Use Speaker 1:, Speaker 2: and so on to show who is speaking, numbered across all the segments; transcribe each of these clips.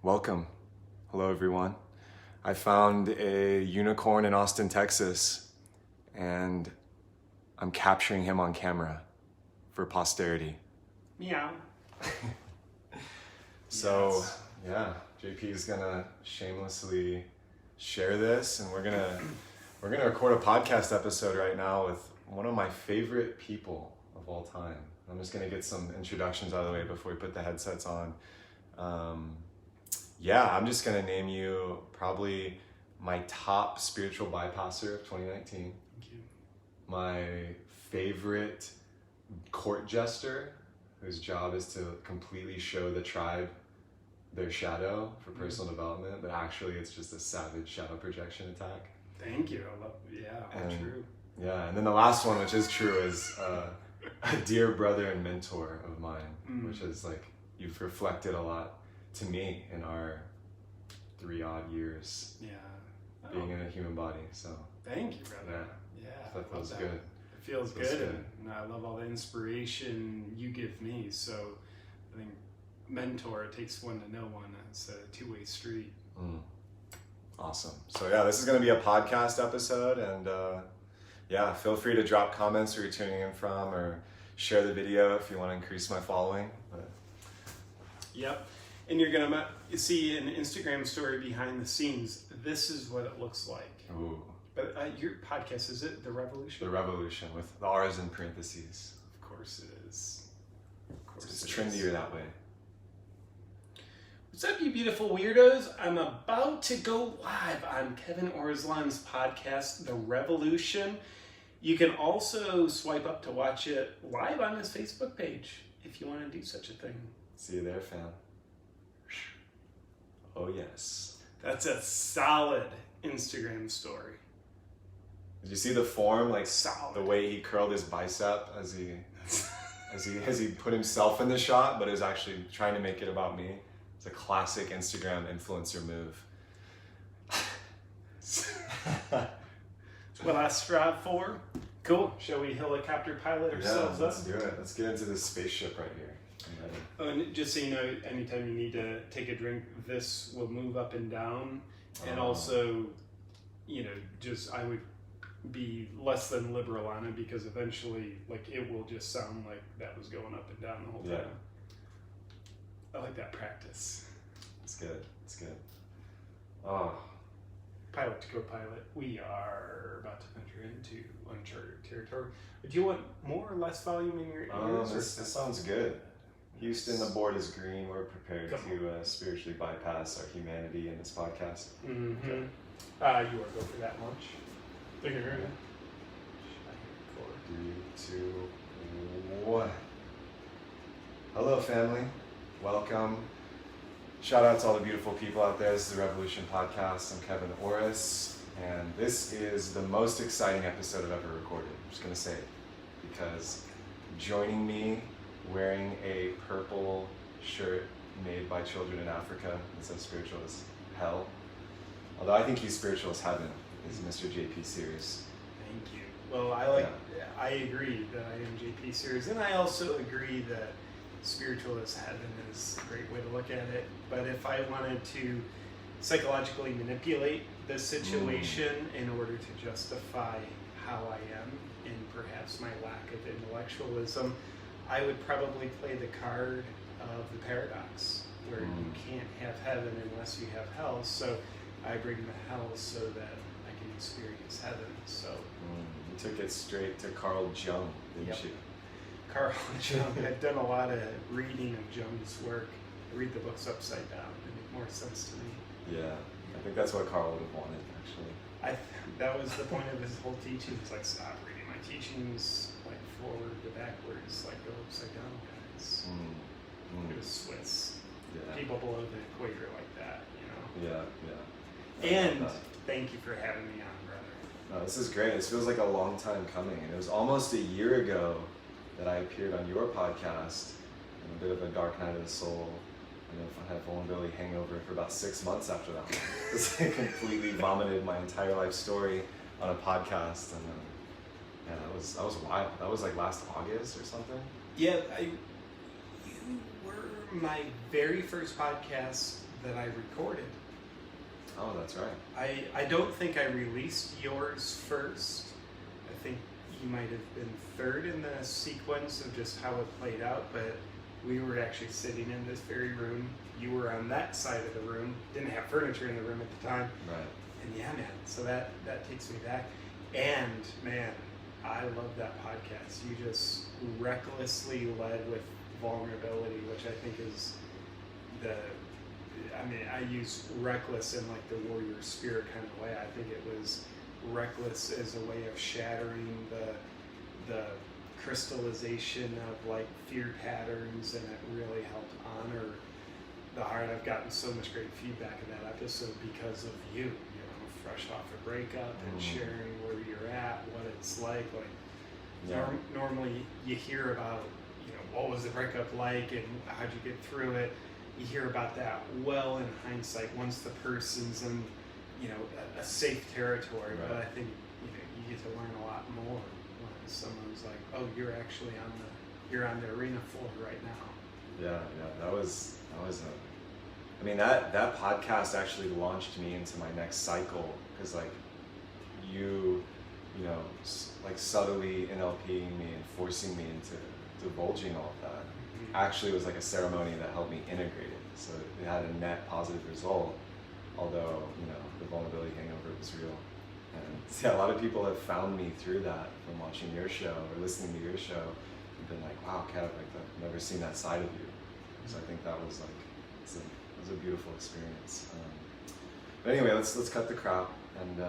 Speaker 1: Welcome. Hello, everyone. I found a unicorn in Austin, Texas, and I'm capturing him on camera for posterity.
Speaker 2: Meow.
Speaker 1: So, yeah, JP is gonna shamelessly share this, and we're gonna record a podcast episode right now with one of my favorite people of all time. I'm just gonna get some introductions out of the way before we put the headsets on. I'm just gonna name you probably my top spiritual bypasser of 2019.
Speaker 2: Thank you.
Speaker 1: My favorite court jester, whose job is to completely show the tribe their shadow for personal development, but actually it's just a savage shadow projection attack.
Speaker 2: Thank you. I love, all true.
Speaker 1: Yeah, and then the last one, which is true, is a dear brother and mentor of mine, which is like, you've reflected a lot to me in our 3 odd years being in a human body. So
Speaker 2: thank you, brother.
Speaker 1: I thought that was good.
Speaker 2: It feels good. And I love all the inspiration you give me. So I think mentor, it takes one to know one. It's a two-way street.
Speaker 1: Awesome. So this is going to be a podcast episode, and feel free to drop comments where you're tuning in from, or share the video if you want to increase my following.
Speaker 2: Yep. And you're going to see an Instagram story behind the scenes. This is what it looks like.
Speaker 1: Ooh.
Speaker 2: But your podcast, is it The Revolution?
Speaker 1: The Revolution, with the R's in parentheses.
Speaker 2: Of course it is.
Speaker 1: It's trendier that way.
Speaker 2: What's up, you beautiful weirdos? I'm about to go live on Kevin Orslon's podcast, The Revolution. You can also swipe up to watch it live on his Facebook page if you want to do such a thing.
Speaker 1: See you there, fam. Oh, yes.
Speaker 2: That's a solid Instagram story.
Speaker 1: Did you see the form, like
Speaker 2: solid,
Speaker 1: the way he curled his bicep as he put himself in the shot, but is actually trying to make it about me? It's a classic Instagram influencer move.
Speaker 2: It's what I strive for. Cool. Shall we helicopter pilot ourselves up?
Speaker 1: Let's do it. Let's get into this spaceship right here.
Speaker 2: Oh, and just so you know, anytime you need to take a drink, this will move up and down. And also, I would be less than liberal on it, because eventually, it will just sound like that was going up and down the whole time. I like that practice.
Speaker 1: It's good. It's good. Oh.
Speaker 2: Pilot to co-pilot. We are about to venture into uncharted territory. Do you want more or less volume in your ears?
Speaker 1: This sounds good. Houston, the board is green. We're prepared to spiritually bypass our humanity in this podcast.
Speaker 2: Mm-hmm. Okay. You want to go for that lunch? Think you're good.
Speaker 1: 3, 2, 1. Hello, family. Welcome. Shout out to all the beautiful people out there. This is the Revolution Podcast. I'm Kevin Orosz, and this is the most exciting episode I've ever recorded. I'm just going to say it, because joining me wearing a purple shirt made by children in Africa that's as spiritual as hell, although I think he's spiritual as heaven, is Mr. JP Sears.
Speaker 2: Thank you. Well, I agree that I am JP Sears, and I also agree that spiritual as heaven is a great way to look at it. But if I wanted to psychologically manipulate this situation in order to justify how I am and perhaps my lack of intellectualism, I would probably play the card of the paradox, where you can't have heaven unless you have hell. So I bring the hell so that I can experience heaven. So
Speaker 1: you took it straight to Carl Jung, didn't you?
Speaker 2: Carl Jung. I've done a lot of reading of Jung's work. I read the books upside down. They make more sense to me.
Speaker 1: Yeah, I think that's what Carl would have wanted, actually.
Speaker 2: That was the point of his whole teaching. It's like, stop reading my teachings forward to backwards, go upside down, guys. It was Swiss. Yeah. People below the equator like that,
Speaker 1: Yeah.
Speaker 2: And thank you for having me on, brother.
Speaker 1: No, this is great. This feels like a long time coming. And it was almost a year ago that I appeared on your podcast in a bit of a dark night of the soul. I had a vulnerability hangover for about 6 months after that. Just completely vomited my entire life story on a podcast, and that was wild. That was last August or something.
Speaker 2: Yeah, you were my very first podcast that I recorded.
Speaker 1: Oh, that's right.
Speaker 2: I don't think I released yours first. I think you might have been third in the sequence of just how it played out, but we were actually sitting in this very room. You were on that side of the room. Didn't have furniture in the room at the time.
Speaker 1: Right.
Speaker 2: And yeah, man, so that takes me back. And man, I love that podcast. You just recklessly led with vulnerability, which I think is I use reckless in like the warrior spirit kind of way. I think it was reckless as a way of shattering the crystallization of like fear patterns, and it really helped honor the heart. I've gotten so much great feedback in that episode because of you, fresh off a breakup and sharing where you're at, what it's like. Normally you hear about, what was the breakup like and how'd you get through it. You hear about that well in hindsight once the person's in, a safe territory.
Speaker 1: Right.
Speaker 2: But I think, you get to learn a lot more when someone's like, oh, you're actually you're on the arena floor right now.
Speaker 1: Yeah, that was that podcast actually launched me into my next cycle, because like you subtly NLPing me and forcing me into divulging all of that actually was like a ceremony that helped me integrate it. So it had a net positive result, although the vulnerability hangover was real. And a lot of people have found me through that from watching your show or listening to your show and been like, wow, Kev, I've never seen that side of you. So I think that was it was a beautiful experience. But anyway, let's cut the crap, and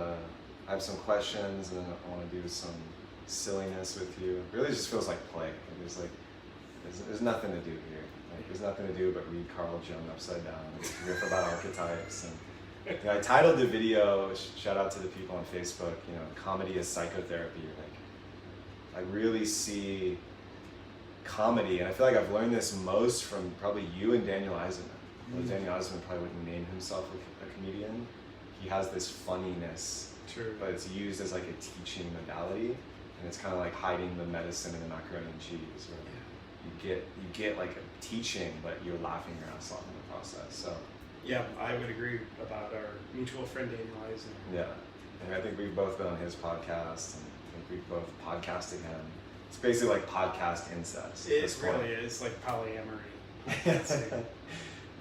Speaker 1: I have some questions, and I want to do some silliness with you. It really just feels like play. There's nothing to do here. There's nothing to do but read Carl Jung upside down and riff about archetypes. And I titled the video, shout out to the people on Facebook, comedy is psychotherapy. I really see comedy, and I feel like I've learned this most from probably you and Daniel Eisenman. Daniel Eisenman probably wouldn't name himself a comedian. He has this funniness, but it's used as like a teaching modality, and it's kind of like hiding the medicine in the macaroni and cheese. Right? You get like a teaching, but you're laughing your ass off in the process. So
Speaker 2: yeah, I would agree about our mutual friend Daniel Eisenman.
Speaker 1: Yeah, and I think we've both been on his podcast, and I think we've both podcasted him. It's basically like podcast incest.
Speaker 2: It really is like polyamory.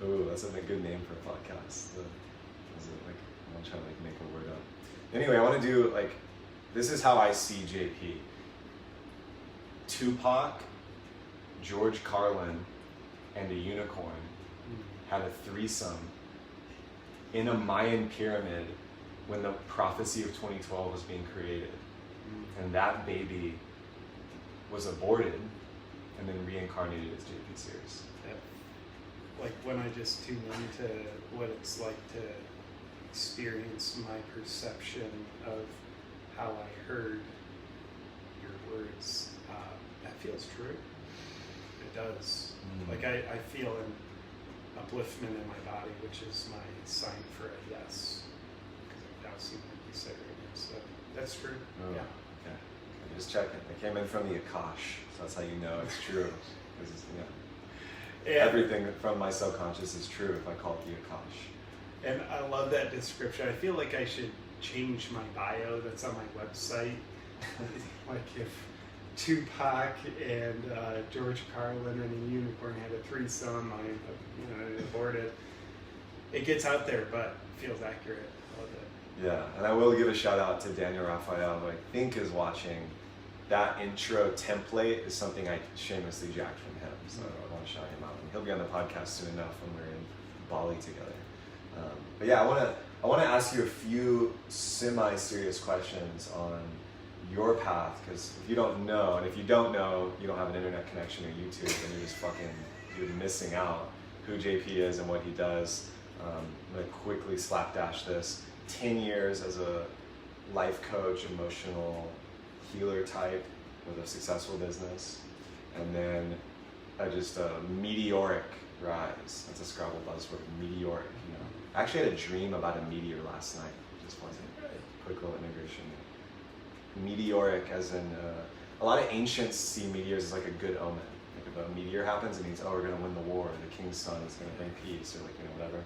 Speaker 1: Ooh, that's a good name for a podcast. I'm trying to make a word up. Anyway, I want to do this is how I see JP. Tupac, George Carlin, and a unicorn had a threesome in a Mayan pyramid when the prophecy of 2012 was being created. And that baby was aborted and then reincarnated as JP Sears.
Speaker 2: Like when I just tune into what it's like to experience my perception of how I heard your words, that feels true. It does. Like I feel an upliftment in my body, which is my sign for a yes. Because I'm dousing like you said right now. So that's true.
Speaker 1: Oh,
Speaker 2: yeah.
Speaker 1: Okay. Just checking. It came in from the Akash, so that's how you know it's true. Everything from my subconscious is true if I call it the Akash.
Speaker 2: And I love that description. I feel like I should change my bio that's on my website. Like if Tupac and George Carlin and a unicorn had a threesome, I aborted. It gets out there, but feels accurate. I love it.
Speaker 1: Yeah, and I will give a shout out to Daniel Raphael, who I think is watching. That intro template is something I shamelessly jacked from him, so I want to shout him out. And he'll be on the podcast soon enough when we're in Bali together. But yeah, I want to ask you a few semi-serious questions on your path, because if you don't know, and if you don't know, you don't have an internet connection or YouTube, and you're missing out who JP is and what he does. I'm going to quickly slapdash this. 10 years as a life coach, emotional healer type with a successful business, and then just a meteoric rise. That's a Scrabble buzzword, meteoric. I actually had a dream about a meteor last night. Just wasn't quick little integration. Meteoric, as in a lot of ancients see meteors as like a good omen. Like if a meteor happens, it means, oh, we're going to win the war. The king's son is going to bring peace, or whatever.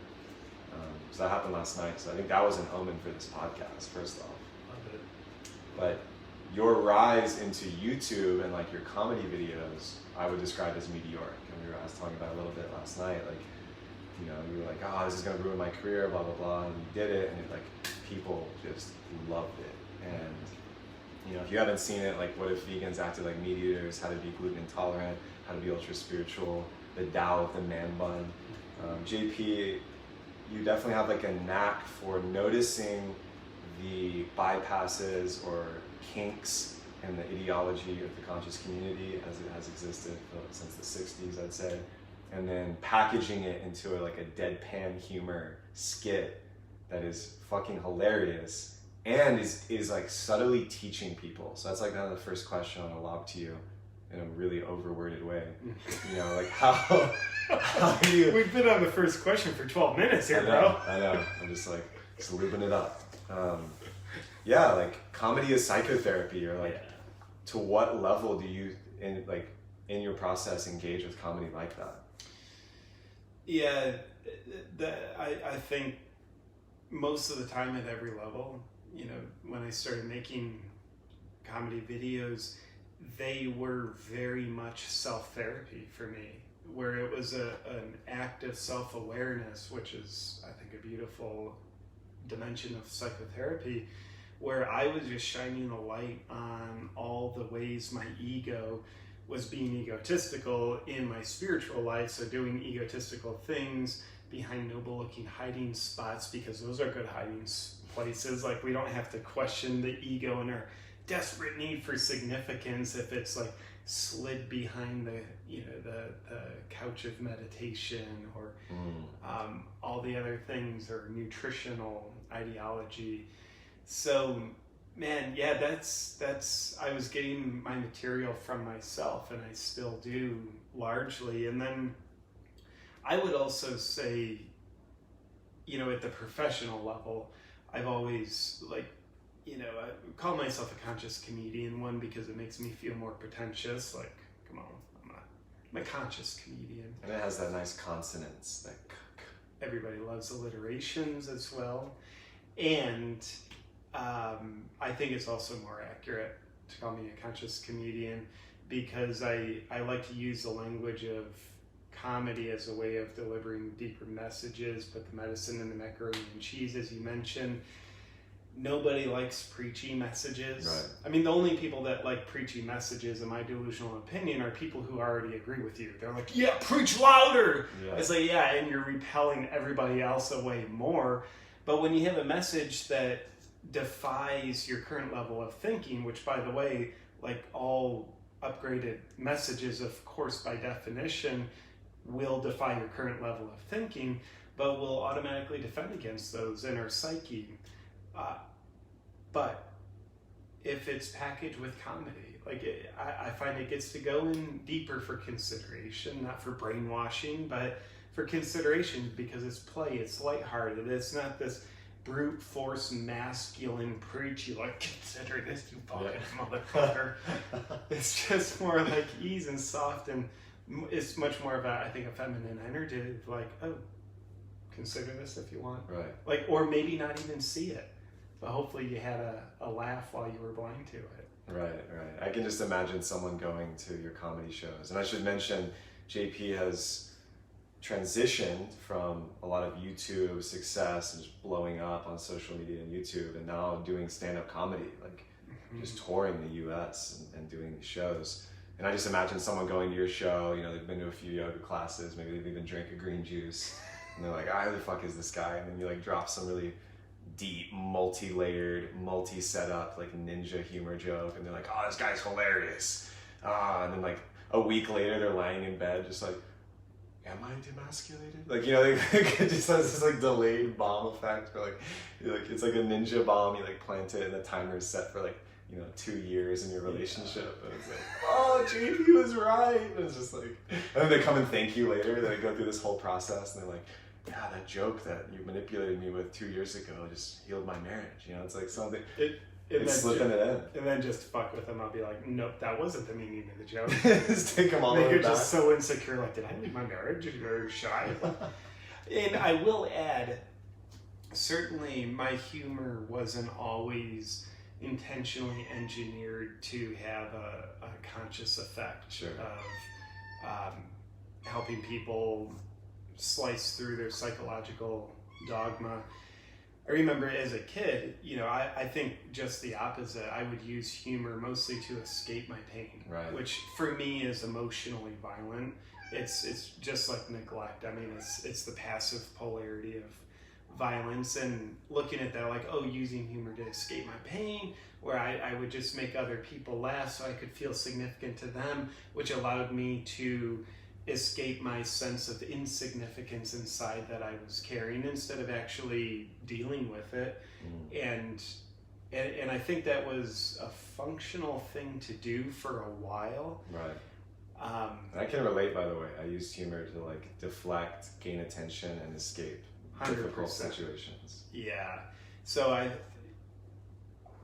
Speaker 1: So that happened last night. So I think that was an omen for this podcast, first off.
Speaker 2: Love it.
Speaker 1: But your rise into YouTube and like your comedy videos, I would describe as meteoric. And I was talking about it a little bit last night. Like, you know, you were like, oh, this is gonna ruin my career, blah blah blah, and you did it, and it, like, people just loved it. And you know, if you haven't seen it, like, what if vegans acted like meat eaters? How to be gluten intolerant? How to be ultra spiritual? The Tao of the man bun. JP, you definitely have like a knack for noticing the bypasses or kinks in the ideology of the conscious community as it has existed since the 60s, I'd say, and then packaging it into like a deadpan humor skit that is fucking hilarious and is like subtly teaching people. So that's like kind of the first question I want to lob to you in a really overworded way. You know, like how do you...
Speaker 2: We've been on the first question for 12 minutes here, bro.
Speaker 1: I know. I'm just like, just lubing it up. Yeah, like comedy is psychotherapy, or like, to what level do you, in your process, engage with comedy like that?
Speaker 2: Yeah, I think most of the time at every level, you know, when I started making comedy videos, they were very much self-therapy for me, where it was an act of self-awareness, which is, I think, a beautiful dimension of psychotherapy, where I was just shining a light on all the ways my ego was being egotistical in my spiritual life. So doing egotistical things behind noble-looking hiding spots, because those are good hiding places. Like, we don't have to question the ego and our desperate need for significance if it's like slid behind the, you know, the couch of meditation, or all the other things, or nutritional ideology. So, man, yeah, that's I was getting my material from myself, and I still do largely. And then I would also say, you know, at the professional level, I've always, like, you know, I call myself a conscious comedian, one, because it makes me feel more pretentious. Like, come on, I'm a conscious comedian.
Speaker 1: And it has that nice consonance. That
Speaker 2: everybody loves alliterations as well. And I think it's also more accurate to call me a conscious comedian, because I like to use the language of comedy as a way of delivering deeper messages. But the medicine and the macaroni and cheese, as you mentioned, nobody likes preachy messages.
Speaker 1: Right.
Speaker 2: I mean, the only people that like preachy messages, in my delusional opinion, are people who already agree with you. They're like, yeah, preach louder. Yeah. It's like, yeah, and you're repelling everybody else away more. But when you have a message that defies your current level of thinking, which, by the way, like all upgraded messages, of course, by definition, will defy your current level of thinking, but will automatically defend against those in our psyche. But if it's packaged with comedy, like, I find it gets to go in deeper for consideration, not for brainwashing, but for consideration, because it's play, it's lighthearted. It's not this brute force masculine preachy, like, consider this, you fucking motherfucker. It's just more like ease and soft, and it's much more of a, I think, a feminine energy, like, oh, consider this if you want.
Speaker 1: Right.
Speaker 2: Like, or maybe not even see it, but hopefully you had a laugh while you were blind to it.
Speaker 1: Right. I can just imagine someone going to your comedy shows. And I should mention, JP has transitioned from a lot of YouTube success and just blowing up on social media and YouTube, and now doing stand-up comedy, like just touring the US and doing these shows. And I just imagine someone going to your show, you know, they've been to a few yoga classes, maybe they've even drank a green juice, and they're like, who the fuck is this guy? And then you like drop some really deep, multi-layered, multi-setup, like ninja humor joke, and they're like, oh, this guy's hilarious. And then like a week later, they're lying in bed just like, am I demasculated? Like, you know, it just has this like delayed bomb effect, where like it's like a ninja bomb, you like plant it and the timer is set for like, you know, 2 years in your relationship, and it's like, oh, JP was right. And it's just like, and then they come and thank you later. They go through this whole process, and they're like, yeah, that joke that you manipulated me with 2 years ago just healed my marriage. You know, it's like something. It's slipping it in.
Speaker 2: And then just fuck with them. I'll be like, nope, that wasn't the meaning of the joke.
Speaker 1: Just take them all the way back.
Speaker 2: You're just so insecure, like, did I leave my marriage or shy? And I will add, certainly my humor wasn't always intentionally engineered to have a conscious effect
Speaker 1: Sure.
Speaker 2: of helping people slice through their psychological dogma. I remember as a kid, I think just the opposite. I would use humor mostly to escape my pain,
Speaker 1: Right.
Speaker 2: which for me is emotionally violent. It's just like neglect. I mean, it's the passive polarity of violence, and looking at that like, using humor to escape my pain, where I would just make other people laugh so I could feel significant to them, which allowed me to escape my sense of insignificance inside that I was carrying instead of actually dealing with it. And I think that was a functional thing to do for a while.
Speaker 1: Right. And I can relate, by the way. I used humor to like deflect, gain attention, and escape
Speaker 2: 100%.
Speaker 1: difficult situations.
Speaker 2: Yeah.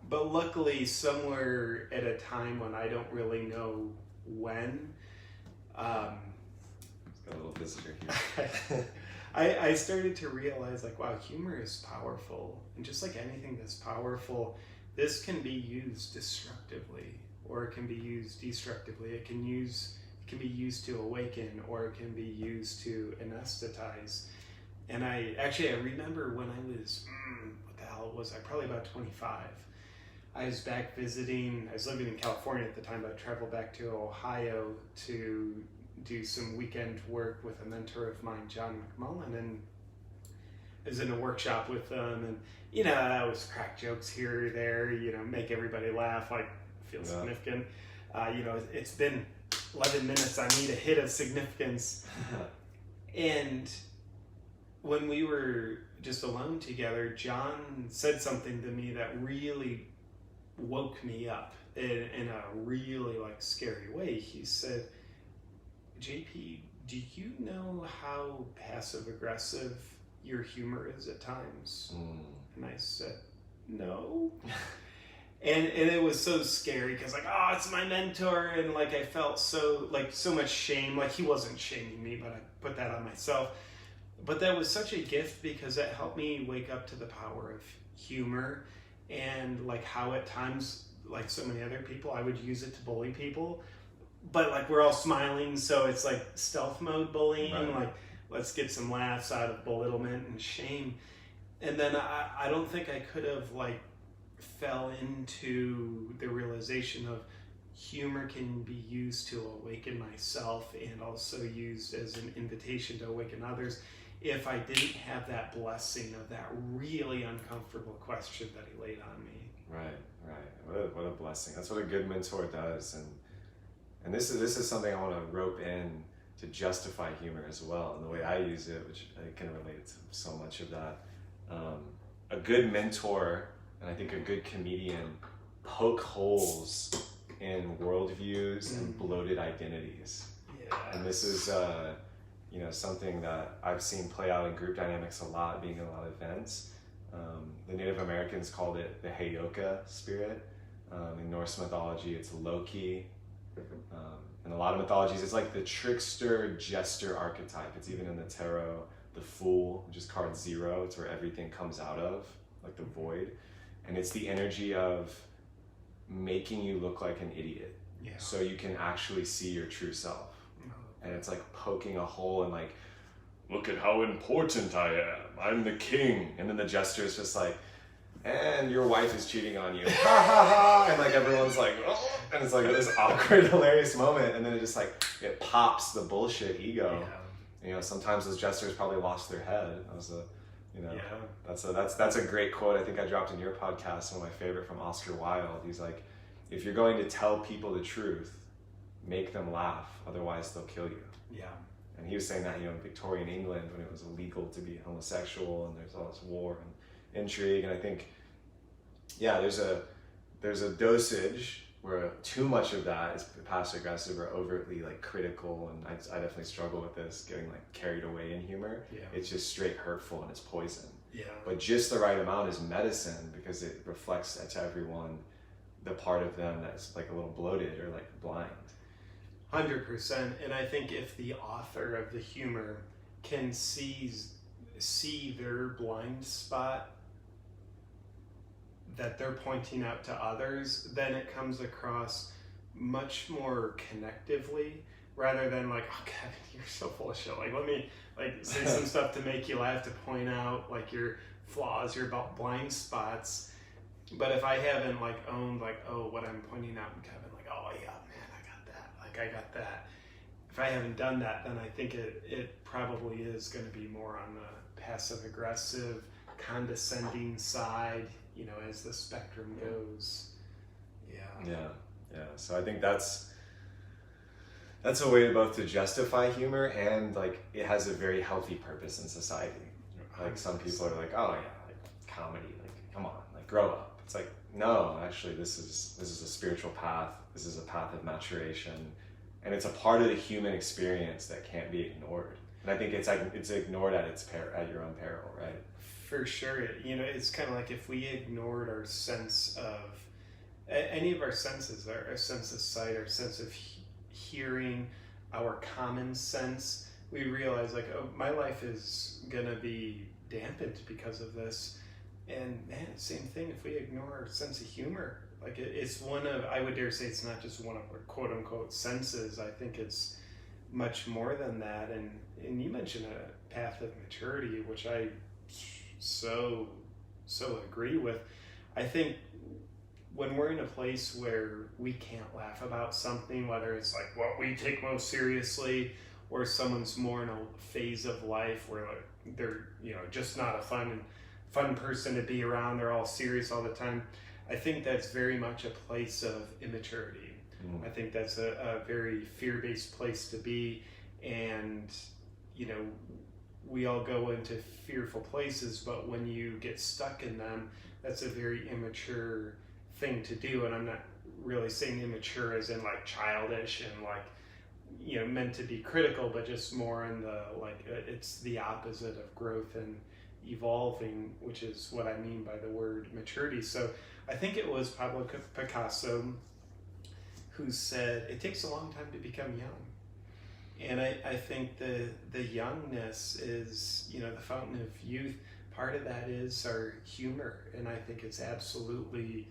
Speaker 2: But luckily, somewhere at a time when I don't really know when,
Speaker 1: Got a little visitor here.
Speaker 2: I started to realize like, wow, humor is powerful. And just like anything that's powerful, this can be used destructively, or it can be used destructively. It can be used to awaken, or it can be used to anesthetize. And I remember when I was, what the hell was I? Probably about 25. I was back visiting, I was living in California at the time, but I traveled back to Ohio to do some weekend work with a mentor of mine, John McMullen, and I was in a workshop with them, and I always crack jokes here or there, make everybody laugh, like feel significant. It's been 11 minutes, I need a hit of significance. And when we were just alone together, John said something to me that really woke me up in a really like scary way. He said, JP, do you know how passive aggressive your humor is at times? And I said, no. And it was so scary because like, it's my mentor, and like I felt so much shame. Like he wasn't shaming me, but I put that on myself. But that was such a gift because it helped me wake up to the power of humor, and like how at times, like so many other people, I would use it to bully people, but like we're all smiling, so it's like stealth mode bullying.
Speaker 1: Right.
Speaker 2: Like let's get some laughs out of belittlement and shame. And then I don't think I could have like fell into the realization of humor can be used to awaken myself and also used as an invitation to awaken others if I didn't have that blessing of that really uncomfortable question that he laid on me.
Speaker 1: Right. What a blessing. That's what a good mentor does. And this is something I want to rope in to justify humor as well, and the way I use it, which I can relate to so much of that. A good mentor, and I think a good comedian, poke holes in worldviews and bloated identities.
Speaker 2: Yeah.
Speaker 1: And this is something that I've seen play out in group dynamics a lot, being in a lot of events. The Native Americans called it the Heyoka spirit. In Norse mythology, it's Loki. In a lot of mythologies, it's like the trickster, jester archetype. It's even in the tarot, the Fool, which is card 0. It's where everything comes out of, like the void. And it's the energy of making you look like an idiot, so you can actually see your true self. And it's like poking a hole and like, look at how important I am. I'm the king. And then the jester is just like, and your wife is cheating on you. Ha ha ha. And like everyone's like, oh. And it's like this awkward, hilarious moment. And then it just like, it pops the bullshit ego. Yeah. Sometimes those jesters probably lost their head. That was that's a great quote. I think I dropped in your podcast, one of my favorite, from Oscar Wilde. He's like, if you're going to tell people the truth, make them laugh, otherwise they'll kill you. Yeah. And he was saying that, in Victorian England, when it was illegal to be homosexual and there's all this war and intrigue. And I think, there's a dosage where too much of that is passive aggressive or overtly like critical, and I definitely struggle with this, getting like carried away in humor. Yeah. It's just straight hurtful and it's poison. Yeah. But just the right amount is medicine, because it reflects to everyone the part of them that's like a little bloated or like blind.
Speaker 2: 100%. And I think if the author of the humor can seize see their blind spot that they're pointing out to others, then it comes across much more connectively, rather than like, oh Kevin, you're so full of shit. Like, let me like say some stuff to make you laugh, to point out like your flaws, your blind spots. But if I haven't like owned like, oh, what I'm pointing out in Kevin, like, oh yeah, man, I got that. Like, I got that. If I haven't done that, then I think it probably is going to be more on the passive aggressive, condescending side, you know, as the spectrum goes.
Speaker 1: Yeah. So I think that's a way both to justify humor, and like it has a very healthy purpose in society. Like some people are like, oh yeah, like comedy, like come on, like grow up. It's like, no, actually this is a spiritual path. This is a path of maturation, and it's a part of the human experience that can't be ignored. And I think it's ignored at your own peril, right?
Speaker 2: For sure. You know, it's kind of like if we ignored our sense of any of our senses, our sense of sight, our sense of hearing, our common sense, we realize like, oh, my life is gonna be dampened because of this. And man, same thing if we ignore our sense of humor. Like it's one of, I would dare say it's not just one of our quote unquote senses. I think it's much more than that. And you mentioned a path of maturity, which I so agree with. I think when we're in a place where we can't laugh about something, whether it's like what we take most seriously, or someone's more in a phase of life where like they're, you know, just not a fun person to be around, they're all serious all the time, I think that's very much a place of immaturity. I think that's a very fear-based place to be, and you know, we all go into fearful places, but when you get stuck in them, that's a very immature thing to do. And I'm not really saying immature as in like childish and like, you know, meant to be critical, but just more in the like it's the opposite of growth and evolving, which is what I mean by the word maturity. So I think it was Pablo Picasso who said it takes a long time to become young. And I think the youngness is, you know, the fountain of youth. Part of that is our humor, and I think it's absolutely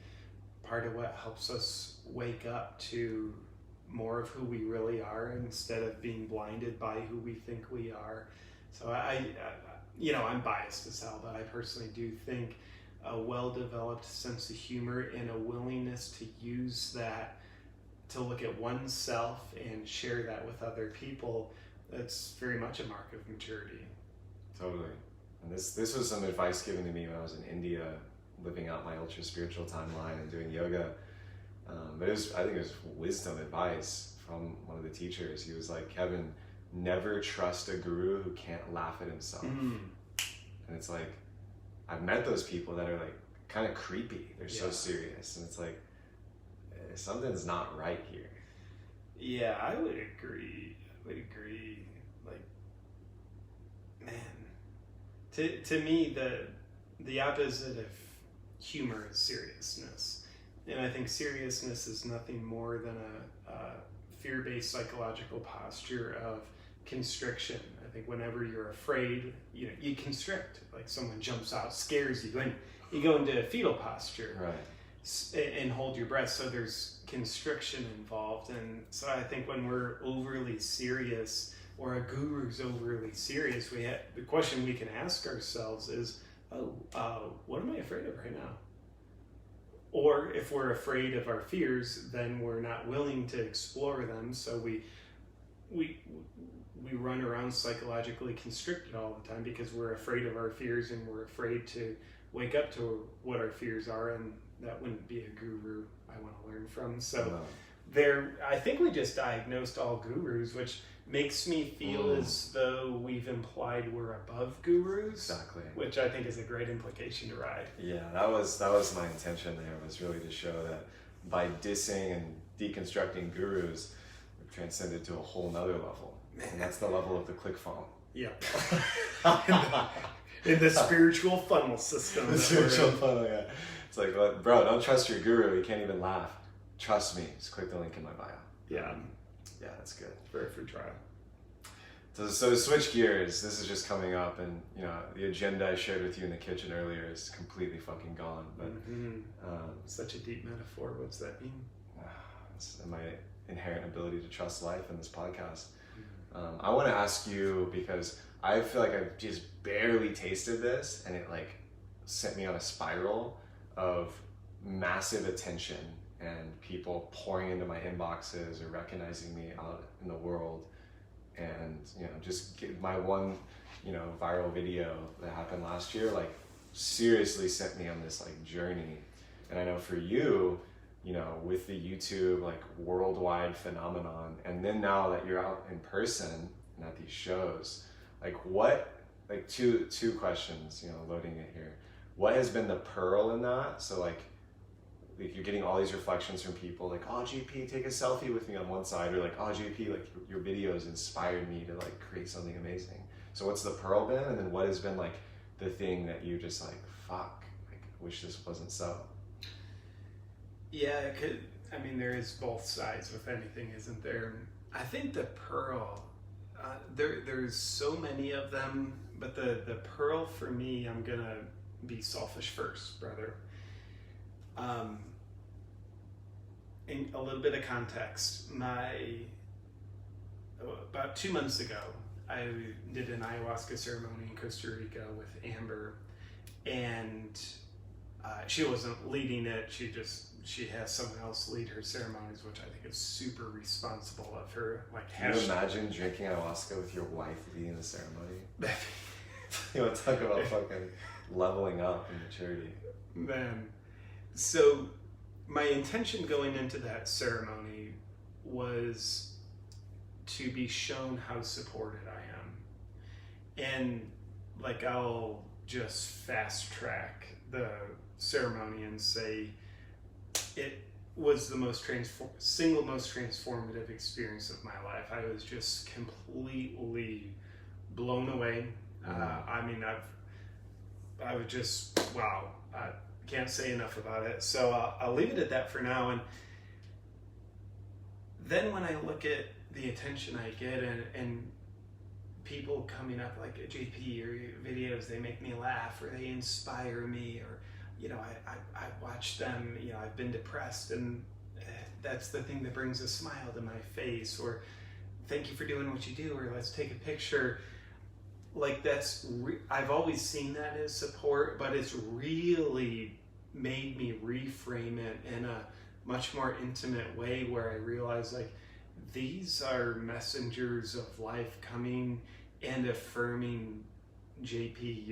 Speaker 2: part of what helps us wake up to more of who we really are instead of being blinded by who we think we are. So I you know, I'm biased as hell, but I personally do think a well-developed sense of humor and a willingness to use that to look at oneself and share that with other people, that's very much a mark of maturity.
Speaker 1: Totally. And this was some advice given to me when I was in India, living out my ultra spiritual timeline and doing yoga. But I think it was wisdom advice from one of the teachers. He was like, Kevin, never trust a guru who can't laugh at himself. And it's like, I've met those people that are like kind of creepy. They're so serious, and it's like, something's not right here.
Speaker 2: Yeah, I would agree. Like, man, to me, the opposite of humor is seriousness. And I think seriousness is nothing more than a fear-based psychological posture of constriction. I think whenever you're afraid, you know, you constrict. Like someone jumps out, scares you, and you go into a fetal posture.
Speaker 1: Right.
Speaker 2: And hold your breath. So there's constriction involved. And so I think when we're overly serious, or a guru's overly serious, the question we can ask ourselves is, what am I afraid of right now? Or if we're afraid of our fears, then we're not willing to explore them. So we run around psychologically constricted all the time because we're afraid of our fears, and we're afraid to wake up to what our fears are, and that wouldn't be a guru I want to learn from. So I think we just diagnosed all gurus, which makes me feel as though we've implied we're above gurus.
Speaker 1: Exactly.
Speaker 2: Which I think is a great implication to ride.
Speaker 1: Yeah, that was my intention there, was really to show that by dissing and deconstructing gurus, we've transcended to a whole nother level. And that's the level of the click funnel.
Speaker 2: Yeah. in the spiritual funnel system.
Speaker 1: The spiritual funnel, yeah. It's like, well, bro, don't trust your guru. He can't even laugh. Trust me. Just click the link in my bio.
Speaker 2: Yeah.
Speaker 1: Yeah, that's good.
Speaker 2: For a free trial.
Speaker 1: So to switch gears, this is just coming up, and the agenda I shared with you in the kitchen earlier is completely fucking gone. But
Speaker 2: such a deep metaphor. What's that mean?
Speaker 1: It's my inherent ability to trust life in this podcast. I want to ask you, because I feel like I've just barely tasted this, and it like sent me on a spiral of massive attention and people pouring into my inboxes or recognizing me out in the world. And just get my one viral video that happened last year, like seriously sent me on this like journey. And I know for you, with the YouTube like worldwide phenomenon, and then now that you're out in person and at these shows, like two questions, loading it here. What has been the pearl in that? So like you're getting all these reflections from people like, oh, JP, take a selfie with me on one side, or like, oh, JP, like your videos inspired me to like create something amazing. So what's the pearl been? And then what has been like the thing that you just like, fuck, like wish this wasn't so?
Speaker 2: Yeah, it could. I mean, there is both sides with anything, isn't there? I think the pearl, there's so many of them, but the pearl for me, I'm gonna be selfish first, brother. In a little bit of context, about 2 months ago, I did an Ayahuasca ceremony in Costa Rica with Amber, and she wasn't leading it. She has someone else lead her ceremonies, which I think is super responsible of her. Like,
Speaker 1: can you imagine drinking ayahuasca with your wife leading the ceremony? You want to talk about fucking leveling up and maturity,
Speaker 2: man. So my intention going into that ceremony was to be shown how supported I am. And like, I'll just fast track the ceremony and say it was the single most transformative experience of my life. I was just completely blown away. I mean, I was just, wow. Can't say enough about it. So I'll leave it at that for now. And then when I look at the attention I get and people coming up like JP, your videos, they make me laugh, or they inspire me, or I watch them, I've been depressed and that's the thing that brings a smile to my face, or thank you for doing what you do, or let's take a picture. Like I've always seen that as support, but it's really made me reframe it in a much more intimate way, where I realize like these are messengers of life coming and affirming, JP,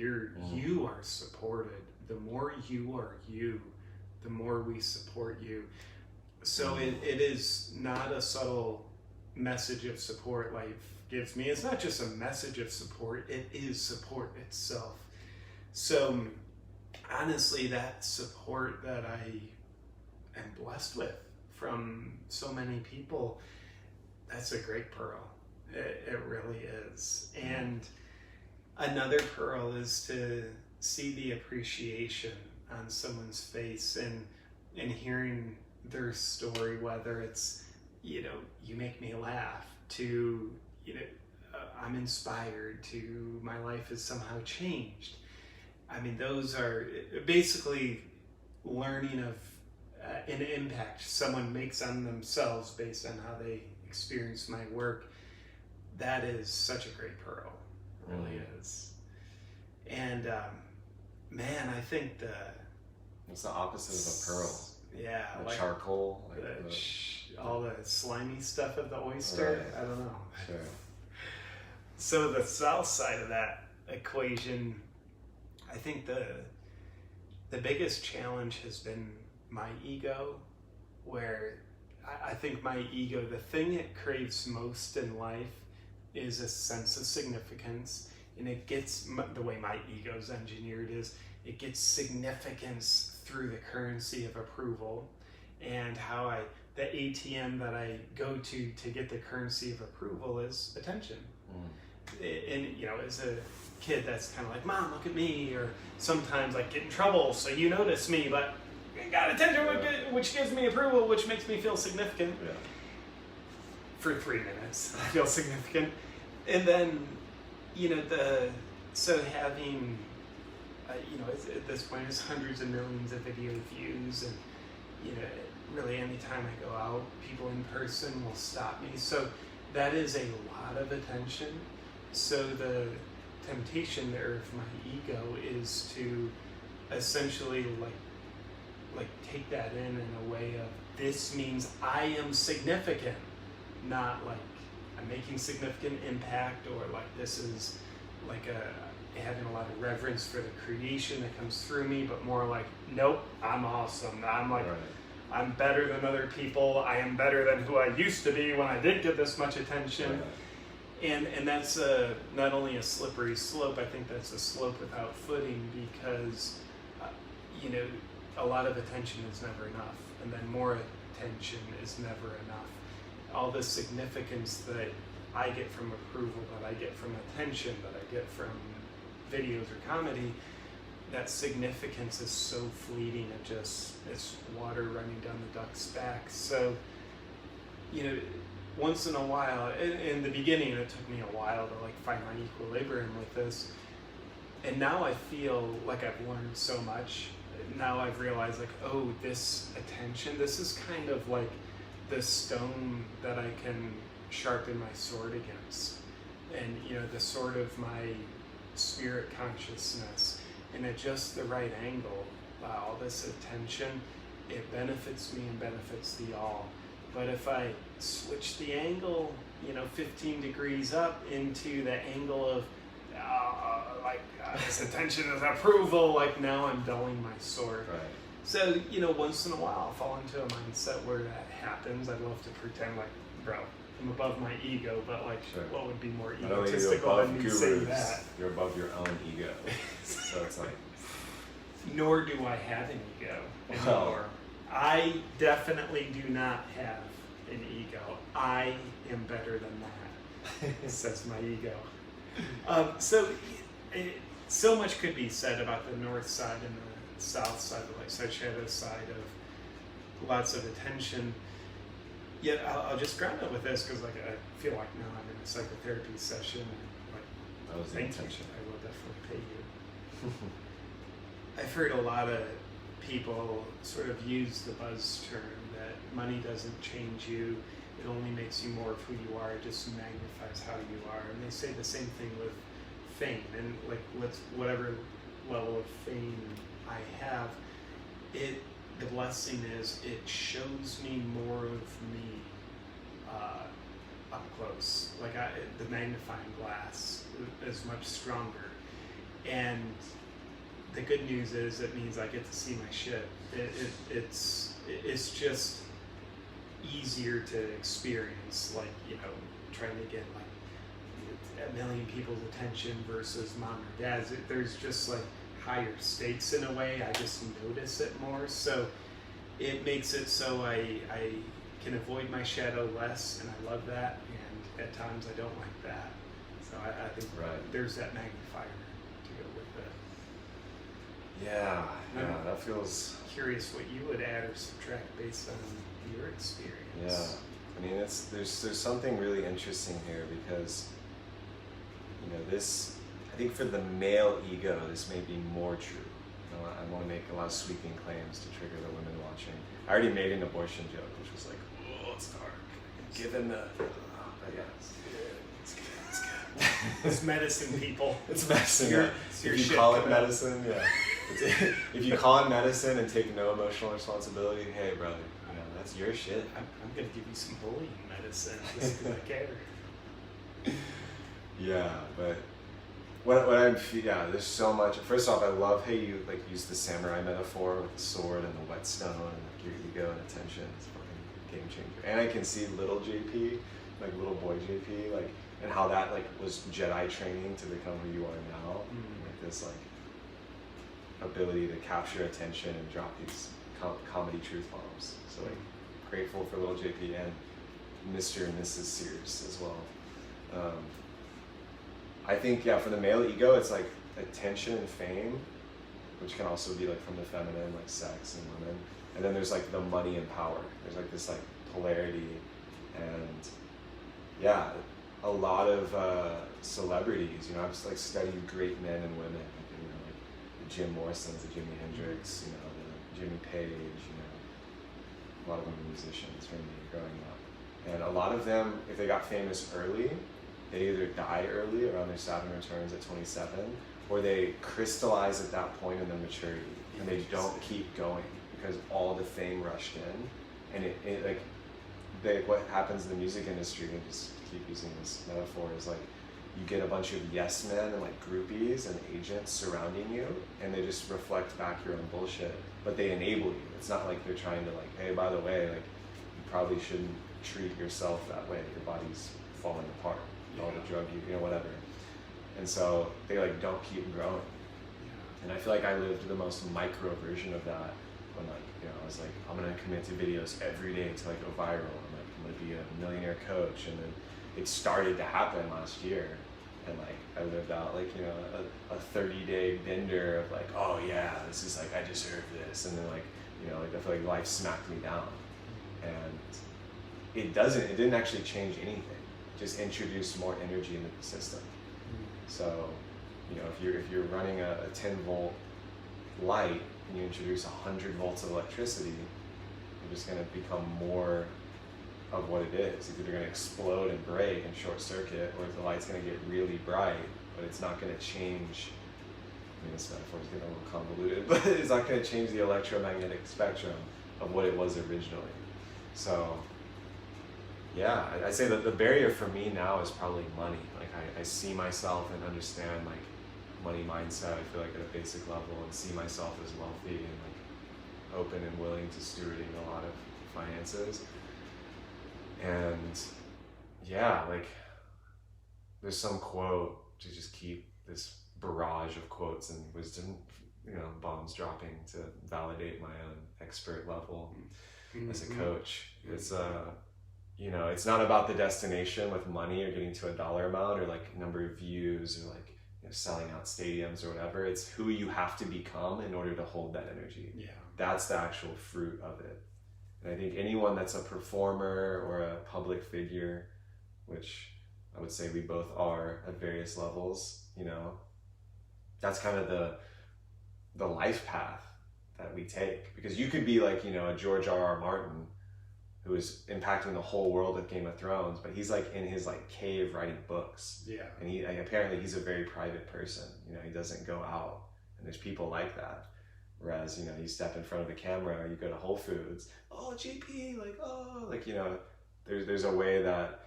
Speaker 2: you are supported. The more you are you, the more we support you. So it is not a subtle message of support life gives me. It's not just a message of support, it is support itself. So honestly, that support that I am blessed with from so many people, that's a great pearl. It really is. And another pearl is to see the appreciation on someone's face and hearing their story, whether it's, you make me laugh, to I'm inspired, to my life has somehow changed. I mean, those are basically learning of an impact someone makes on themselves based on how they experience my work. That is such a great pearl. It really is. And man, I think
Speaker 1: what's the opposite of a pearl?
Speaker 2: Yeah,
Speaker 1: like charcoal,
Speaker 2: all the slimy stuff of the oyster. Right. I don't know.
Speaker 1: Sure.
Speaker 2: So the south side of that equation, I think the biggest challenge has been my ego, where I think my ego, the thing it craves most in life is a sense of significance. And it gets, the way my ego's engineered is, it gets significance through the currency of approval, and how the ATM that I go to get the currency of approval is attention. And as a kid, that's kind of like, Mom, look at me, or sometimes like get in trouble so you notice me, but I got attention, which gives me approval, which makes me feel significant. For 3 minutes I feel significant. And then, so having, at this point, it's hundreds of millions of video views, and, really anytime I go out, people in person will stop me. So that is a lot of attention. So the temptation there of my ego is to essentially like take that in a way of, this means I am significant, not like I'm making significant impact, or like this is like having a lot of reverence for the creation that comes through me, but more like, nope, I'm awesome. I'm like, right. I'm better than other people. I am better than who I used to be when I did get this much attention. Right. And that's not only a slippery slope, I think that's a slope without footing, because, a lot of attention is never enough. And then more attention is never enough. All the significance that I get from approval, that I get from attention, that I get from videos or comedy, that significance is so fleeting. It's water running down the duck's back. So, once in a while, in the beginning, it took me a while to find my equilibrium with this. And now I feel like I've learned so much. Now I've realized this attention, this is kind of like the stone that I can sharpen my sword against. And, the sword of my spirit consciousness. And at just the right angle, all this attention, it benefits me and benefits the all. But if I switch the angle, 15 degrees up into the angle of this attention is approval, now I'm dulling my sword. Right. So, once in a while I'll fall into a mindset where that happens. I'd love to pretend bro, I'm above my ego, but sure. What would be more egotistical than me saying that?
Speaker 1: You're above your own ego. So it's
Speaker 2: nor do I have an ego anymore. I definitely do not have an ego. I am better than that, says my ego. So much could be said about the north side and the south side, the light shadow side of lots of attention. Yet I'll just ground it with this, because I feel like now I'm in a psychotherapy session. And,
Speaker 1: that was the intention.
Speaker 2: I will definitely pay you. I've heard a lot of people sort of use the buzz term that money doesn't change you, it only makes you more of who you are, it just magnifies how you are. And they say the same thing with fame, and whatever level of fame I have, the blessing is it shows me more of me up close. The magnifying glass is much stronger. And the good news is it means I get to see my shit. It's just easier to experience, trying to get a million people's attention versus mom or dad's. There's just higher stakes in a way. I just notice it more. So it makes it so I can avoid my shadow less, and I love that. And at times I don't like that. So I think there's that magnifier to go with it.
Speaker 1: Yeah, that feels...
Speaker 2: Curious what you would add or subtract based on your experience.
Speaker 1: Yeah, I mean, there's something really interesting here, because this, I think for the male ego, this may be more true. I want to make a lot of sweeping claims to trigger the women watching. I already made an abortion joke, which was oh, it's dark. Given the, but yeah, it's good.
Speaker 2: It's medicine, people.
Speaker 1: It's medicine. If you call it medicine, if you call it medicine and take no emotional responsibility, hey, brother, that's your shit.
Speaker 2: I'm gonna give you some bullying medicine just because I care.
Speaker 1: Yeah, but what I'm, there's so much. First off, I love how you use the samurai metaphor with the sword and the whetstone and your ego and attention. It's a fucking game changer. And I can see little JP, little boy JP, and how that was Jedi training to become who you are now. This ability to capture attention and drop these comedy truth bombs. So grateful for little JP and Mr. and Mrs. Sears as well. I think, for the male ego, it's attention and fame, which can also be from the feminine, sex and women. And then there's the money and power. There's this polarity, and a lot of celebrities, I've just like studied great men and women, like the Jim Morrisons, the Jimi Hendrix, the Jimmy Page, a lot of them are musicians for me growing up. And a lot of them, if they got famous early, they either die early around their Saturn returns at 27, or they crystallize at that point in their maturity, and they don't keep going because all the fame rushed in. And what happens in the music industry, and just keep using this metaphor, is like you get a bunch of yes men and like groupies and agents surrounding you, and they just reflect back your own bullshit, but they enable you. It's not like they're trying to like, hey, by the way, like you probably shouldn't treat yourself that way. Your body's falling apart. All the drug whatever. And so they like don't keep growing. And I feel like I lived the most micro version of that when I was like, I'm gonna commit to videos every day to like go viral. I'm gonna be a millionaire coach. And then it started to happen last year. And like I lived out like, a 30-day bender of like, oh yeah, this is like, I deserve this. And then like, I feel like life smacked me down. And it didn't actually change anything. Just introduce more energy into the system. So, if you're running a 10-volt light and you introduce 100 volts of electricity, you're just going to become more of what it is. It's either going to explode and break and short circuit, or the light's going to get really bright, but it's not going to change. This metaphor is getting a little convoluted, but it's not going to change the electromagnetic spectrum of what it was originally. So, yeah, I'd say that the barrier for me now is probably money. Like I see myself and understand like money mindset, I feel like at a basic level, and see myself as wealthy and like open and willing to stewarding a lot of finances. And yeah, like there's some quote to just keep this barrage of quotes and wisdom, bombs dropping to validate my own expert level as a coach. It's it's not about the destination with money or getting to a dollar amount or like number of views or like selling out stadiums or whatever. It's who you have to become in order to hold that energy. Yeah, that's the actual fruit of it. And I think anyone that's a performer or a public figure, which I would say we both are at various levels, that's kind of the life path that we take. Because you could be like, a George R.R. Martin who is impacting the whole world with Game of Thrones, but he's like in his like cave writing books. Yeah. And apparently he's a very private person. He doesn't go out, and there's people like that. Whereas, you step in front of the camera or you go to Whole Foods, oh, JP, there's a way that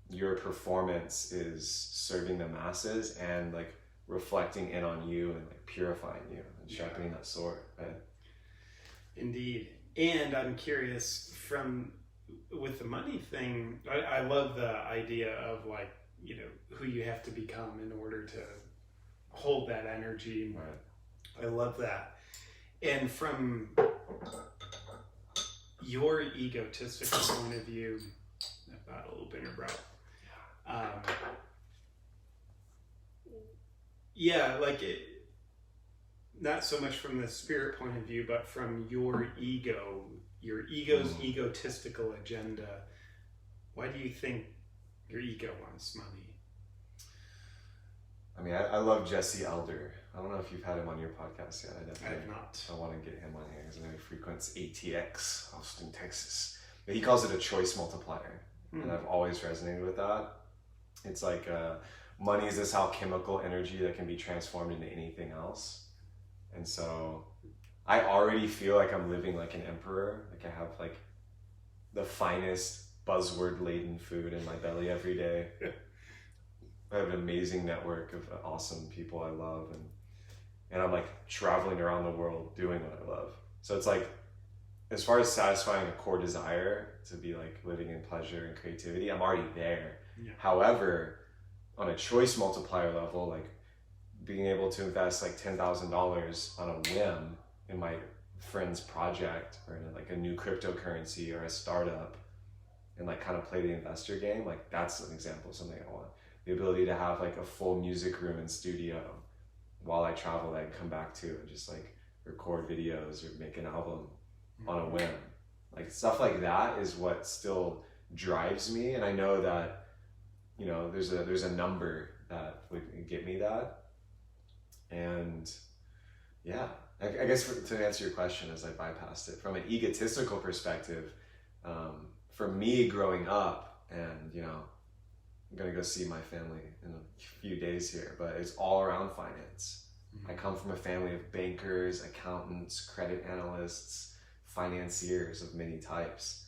Speaker 1: your performance is serving the masses and like reflecting in on you and like purifying you and sharpening that sword, right? Indeed.
Speaker 2: And I'm curious with the money thing, I love the idea of like, who you have to become in order to hold that energy. Right. I love that. And from your egotistical point of view, I've got a little bit of breath. Not so much from the spirit point of view, but from your ego's egotistical agenda. Why do you think your ego wants money?
Speaker 1: I mean, I love Jesse Elder. I don't know if you've had him on your podcast yet.
Speaker 2: I have not.
Speaker 1: I want to get him on here because I know he frequents ATX, Austin, Texas. But he calls it a choice multiplier. And I've always resonated with that. It's like money is this alchemical energy that can be transformed into anything else. And so I already feel like I'm living like an emperor. Like I have like the finest buzzword laden food in my belly every day. I have an amazing network of awesome people I love, and I'm like traveling around the world doing what I love. So it's like, as far as satisfying a core desire to be like living in pleasure and creativity, I'm already there. Yeah. However, on a choice multiplier level, like being able to invest like $10,000 on a whim in my friend's project or in like a new cryptocurrency or a startup and like kind of play the investor game, like that's an example of something I want. The ability to have like a full music room and studio while I travel that I can come back to and just like record videos or make an album on a whim. Like stuff like that is what still drives me. And I know that you know, there's a number that would get me that. And yeah, I guess to answer your question, as I bypassed it from an egotistical perspective, for me growing up, and you know, I'm gonna go see my family in a few days here, but it's all around finance. I come from a family of bankers, accountants, credit analysts, financiers of many types.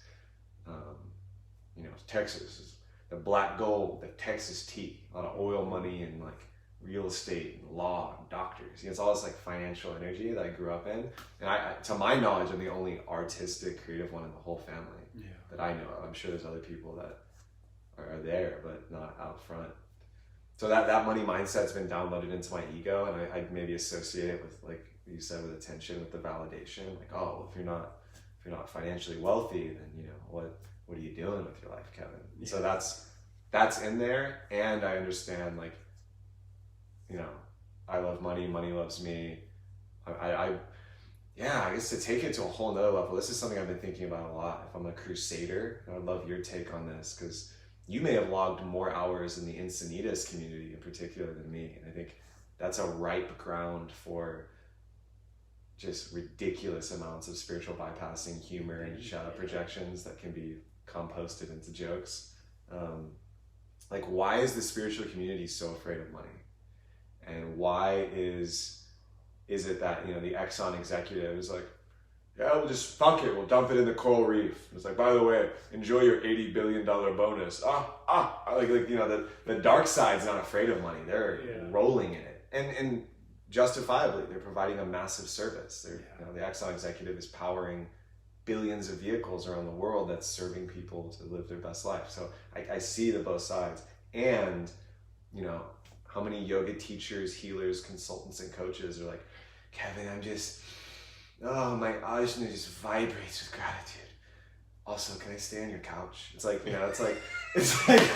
Speaker 1: You know, Texas is the black gold, the Texas tea, a lot of oil money and like real estate and law and doctors. You know, it's all this like financial energy that I grew up in. And I to my knowledge, I'm the only artistic, creative one in the whole family that I know of. I'm sure there's other people that are there, but not out front. So that money mindset's been downloaded into my ego, and I maybe associate it with, like you said, with attention, with the validation. Like, oh, if you're not financially wealthy, then you know what are you doing with your life, Kevin? Yeah. So that's in there, and I understand, like, you know, I love money, money loves me. I guess to take it to a whole nother level, this is something I've been thinking about a lot. If I'm a crusader, I would love your take on this, because you may have logged more hours in the Encinitas community in particular than me. And I think that's a ripe ground for just ridiculous amounts of spiritual bypassing, humor, and shadow projections that can be composted into jokes. Like, why is the spiritual community so afraid of money? And why is it that, you know, the Exxon executive is like, yeah, we'll just fuck it, we'll dump it in the coral reef. It's like, by the way, enjoy your $80 billion bonus. Like you know, the dark side's not afraid of money. They're rolling in it. And justifiably, they're providing a massive service. You know, the Exxon executive is powering billions of vehicles around the world that's serving people to live their best life. So I see the both sides. And, you know, how many yoga teachers, healers, consultants, and coaches are like, Kevin, my ajna just vibrates with gratitude. Also, can I stay on your couch? It's like, you know, it's like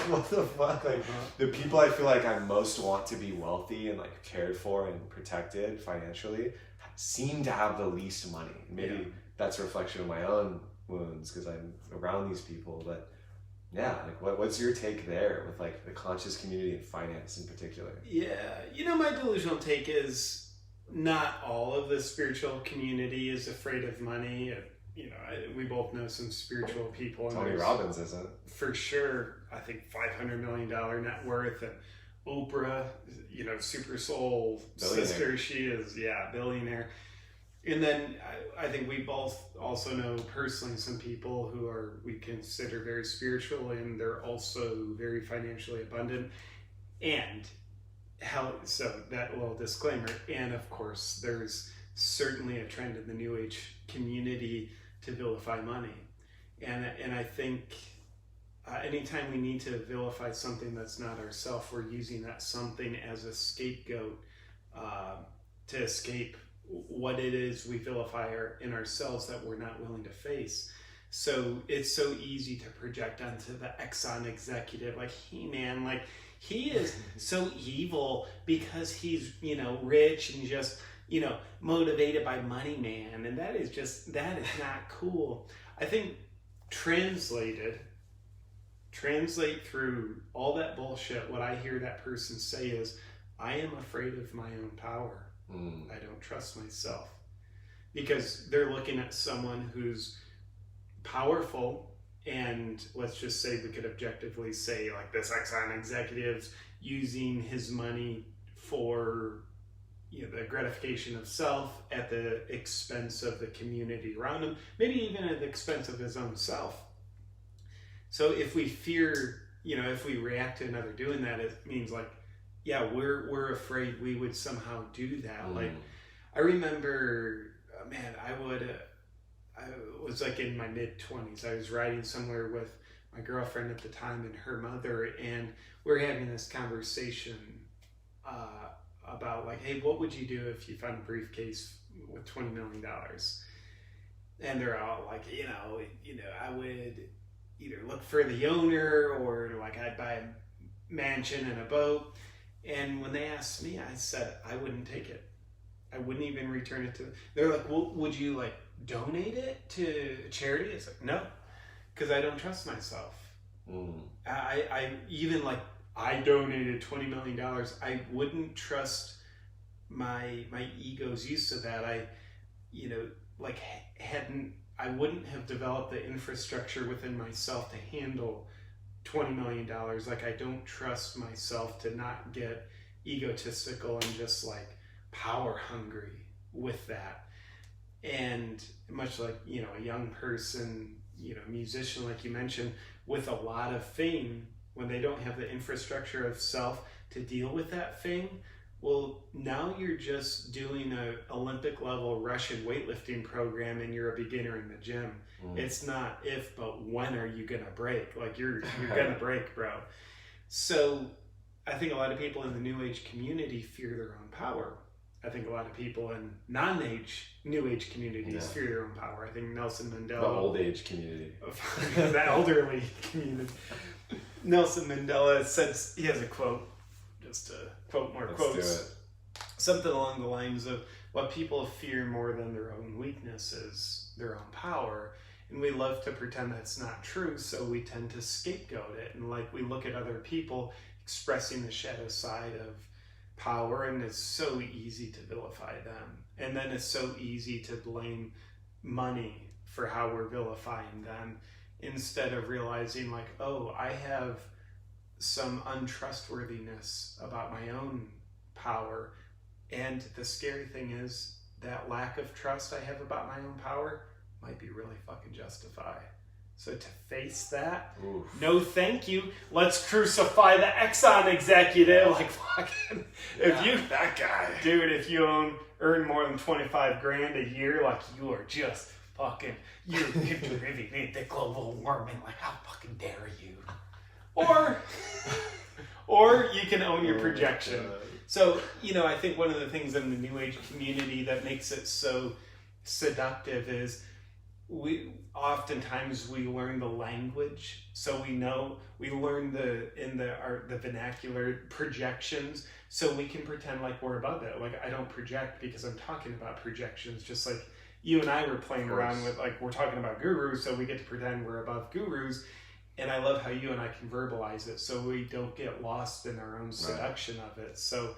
Speaker 1: what the fuck? Like, the people I feel like I most want to be wealthy and like cared for and protected financially seem to have the least money. Maybe that's a reflection of my own wounds because I'm around these people. But yeah, like what's your take there with like the conscious community and finance in particular?
Speaker 2: Yeah, you know, my delusional take is not all of the spiritual community is afraid of money. You know, we both know some spiritual people.
Speaker 1: Tony Robbins isn't.
Speaker 2: For sure. I think $500 million net worth, and Oprah, you know, super soul sister. She is, billionaire. And then I think we both also know personally some people who we consider very spiritual, and they're also very financially abundant. And so that little disclaimer, and of course there's certainly a trend in the New Age community to vilify money, and I think anytime we need to vilify something that's not ourself, we're using that something as a scapegoat to escape what it is we vilify in ourselves that we're not willing to face. So it's so easy to project onto the Exxon executive, like, hey man, like, he is so evil because he's, you know, rich and just, you know, motivated by money, man. And that is not cool. I think translate through all that bullshit, what I hear that person say is, I am afraid of my own power. I don't trust myself. Because they're looking at someone who's powerful, and let's just say we could objectively say, like, this Exxon executive's using his money for, you know, the gratification of self at the expense of the community around him, maybe even at the expense of his own self. So if we fear, you know, if we react to another doing that, it means like, yeah, we're afraid we would somehow do that. Like, I remember, man, I was like in my mid-20s. I was riding somewhere with my girlfriend at the time and her mother, and we were having this conversation about like, hey, what would you do if you found a briefcase with $20 million? And they're all like, you know, I would either look for the owner, or like I'd buy a mansion and a boat. And when they asked me, I said I wouldn't take it. I wouldn't even return it to them. They're like, well, would you like donate it to charity? It's like, no, because I don't trust myself. I even like I donated $20 million, I wouldn't trust my ego's use of that. I wouldn't have developed the infrastructure within myself to handle $20 million. Like, I don't trust myself to not get egotistical and just like power hungry with that. And much like, a young person, musician, like you mentioned, with a lot of fame, when they don't have the infrastructure of self to deal with that fame, well, now you're just doing a Olympic level Russian weightlifting program and you're a beginner in the gym. It's not if, but when are you gonna break? Like, you're gonna break, bro. So I think a lot of people in the New Age community fear their own power. I think a lot of people in New Age communities fear their own power. I think Nelson Mandela...
Speaker 1: The old age community.
Speaker 2: The elderly community. Nelson Mandela says, he has a quote, just to quote more quotes.
Speaker 1: Let's do it.
Speaker 2: Something along the lines of, what people fear more than their own weakness is their own power. And we love to pretend that's not true, so we tend to scapegoat it. And like, we look at other people expressing the shadow side of power, and it's so easy to vilify them. And then it's so easy to blame money for how we're vilifying them, instead of realizing like, oh, I have some untrustworthiness about my own power. And the scary thing is, that lack of trust I have about my own power might be really fucking justified. So to face that, no thank you. Let's crucify the Exxon executive. Like, fucking,
Speaker 1: that guy.
Speaker 2: Dude, if you earn more than 25 grand a year, like, you are just fucking, you're contributing to global warming. Like, how fucking dare you? Or you can own your projection. So, I think one of the things in the New Age community that makes it so seductive is oftentimes we learn the language, so we learn the vernacular projections, so we can pretend like we're above it. Like, I don't project because I'm talking about projections, just like you and I were playing around with, like, we're talking about gurus, so we get to pretend we're above gurus. And I love how you and I can verbalize it, so we don't get lost in our own seduction of it. So,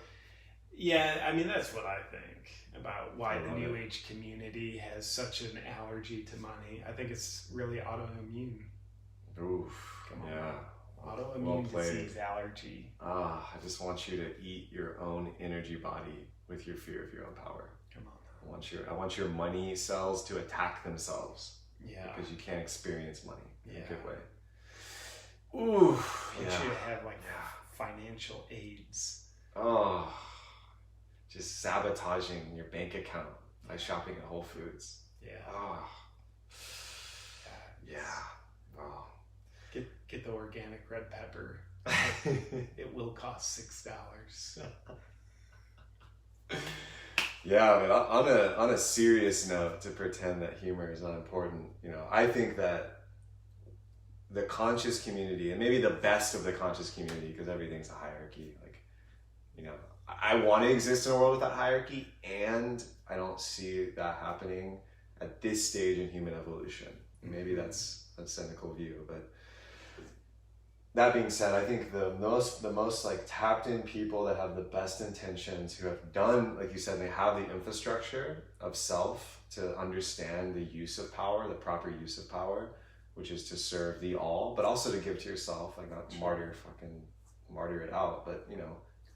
Speaker 2: yeah, I mean, that's what I think about why the New Age community has such an allergy to money. I think it's really autoimmune.
Speaker 1: Oof.
Speaker 2: Come on.
Speaker 1: Yeah.
Speaker 2: Autoimmune disease allergy.
Speaker 1: I just want you to eat your own energy body with your fear of your own power.
Speaker 2: Come on.
Speaker 1: I want your money cells to attack themselves.
Speaker 2: Yeah.
Speaker 1: Because you can't experience money in a good way.
Speaker 2: Ooh. I want you to have like financial AIDS.
Speaker 1: Oh. Just sabotaging your bank account by shopping at Whole Foods.
Speaker 2: Yeah.
Speaker 1: Oh. Yeah. Oh.
Speaker 2: Get the organic red pepper. It will cost $6.
Speaker 1: Yeah, but on a serious note, to pretend that humor is not important, I think that the conscious community, and maybe the best of the conscious community, because everything's a hierarchy, like, I want to exist in a world without hierarchy, and I don't see that happening at this stage in human evolution. Maybe that's a cynical view, but that being said, I think the most like tapped in people that have the best intentions, who have done, like you said, they have the infrastructure of self to understand the use of power, the proper use of power, which is to serve the all, but also to give to yourself, like not martyr it out, but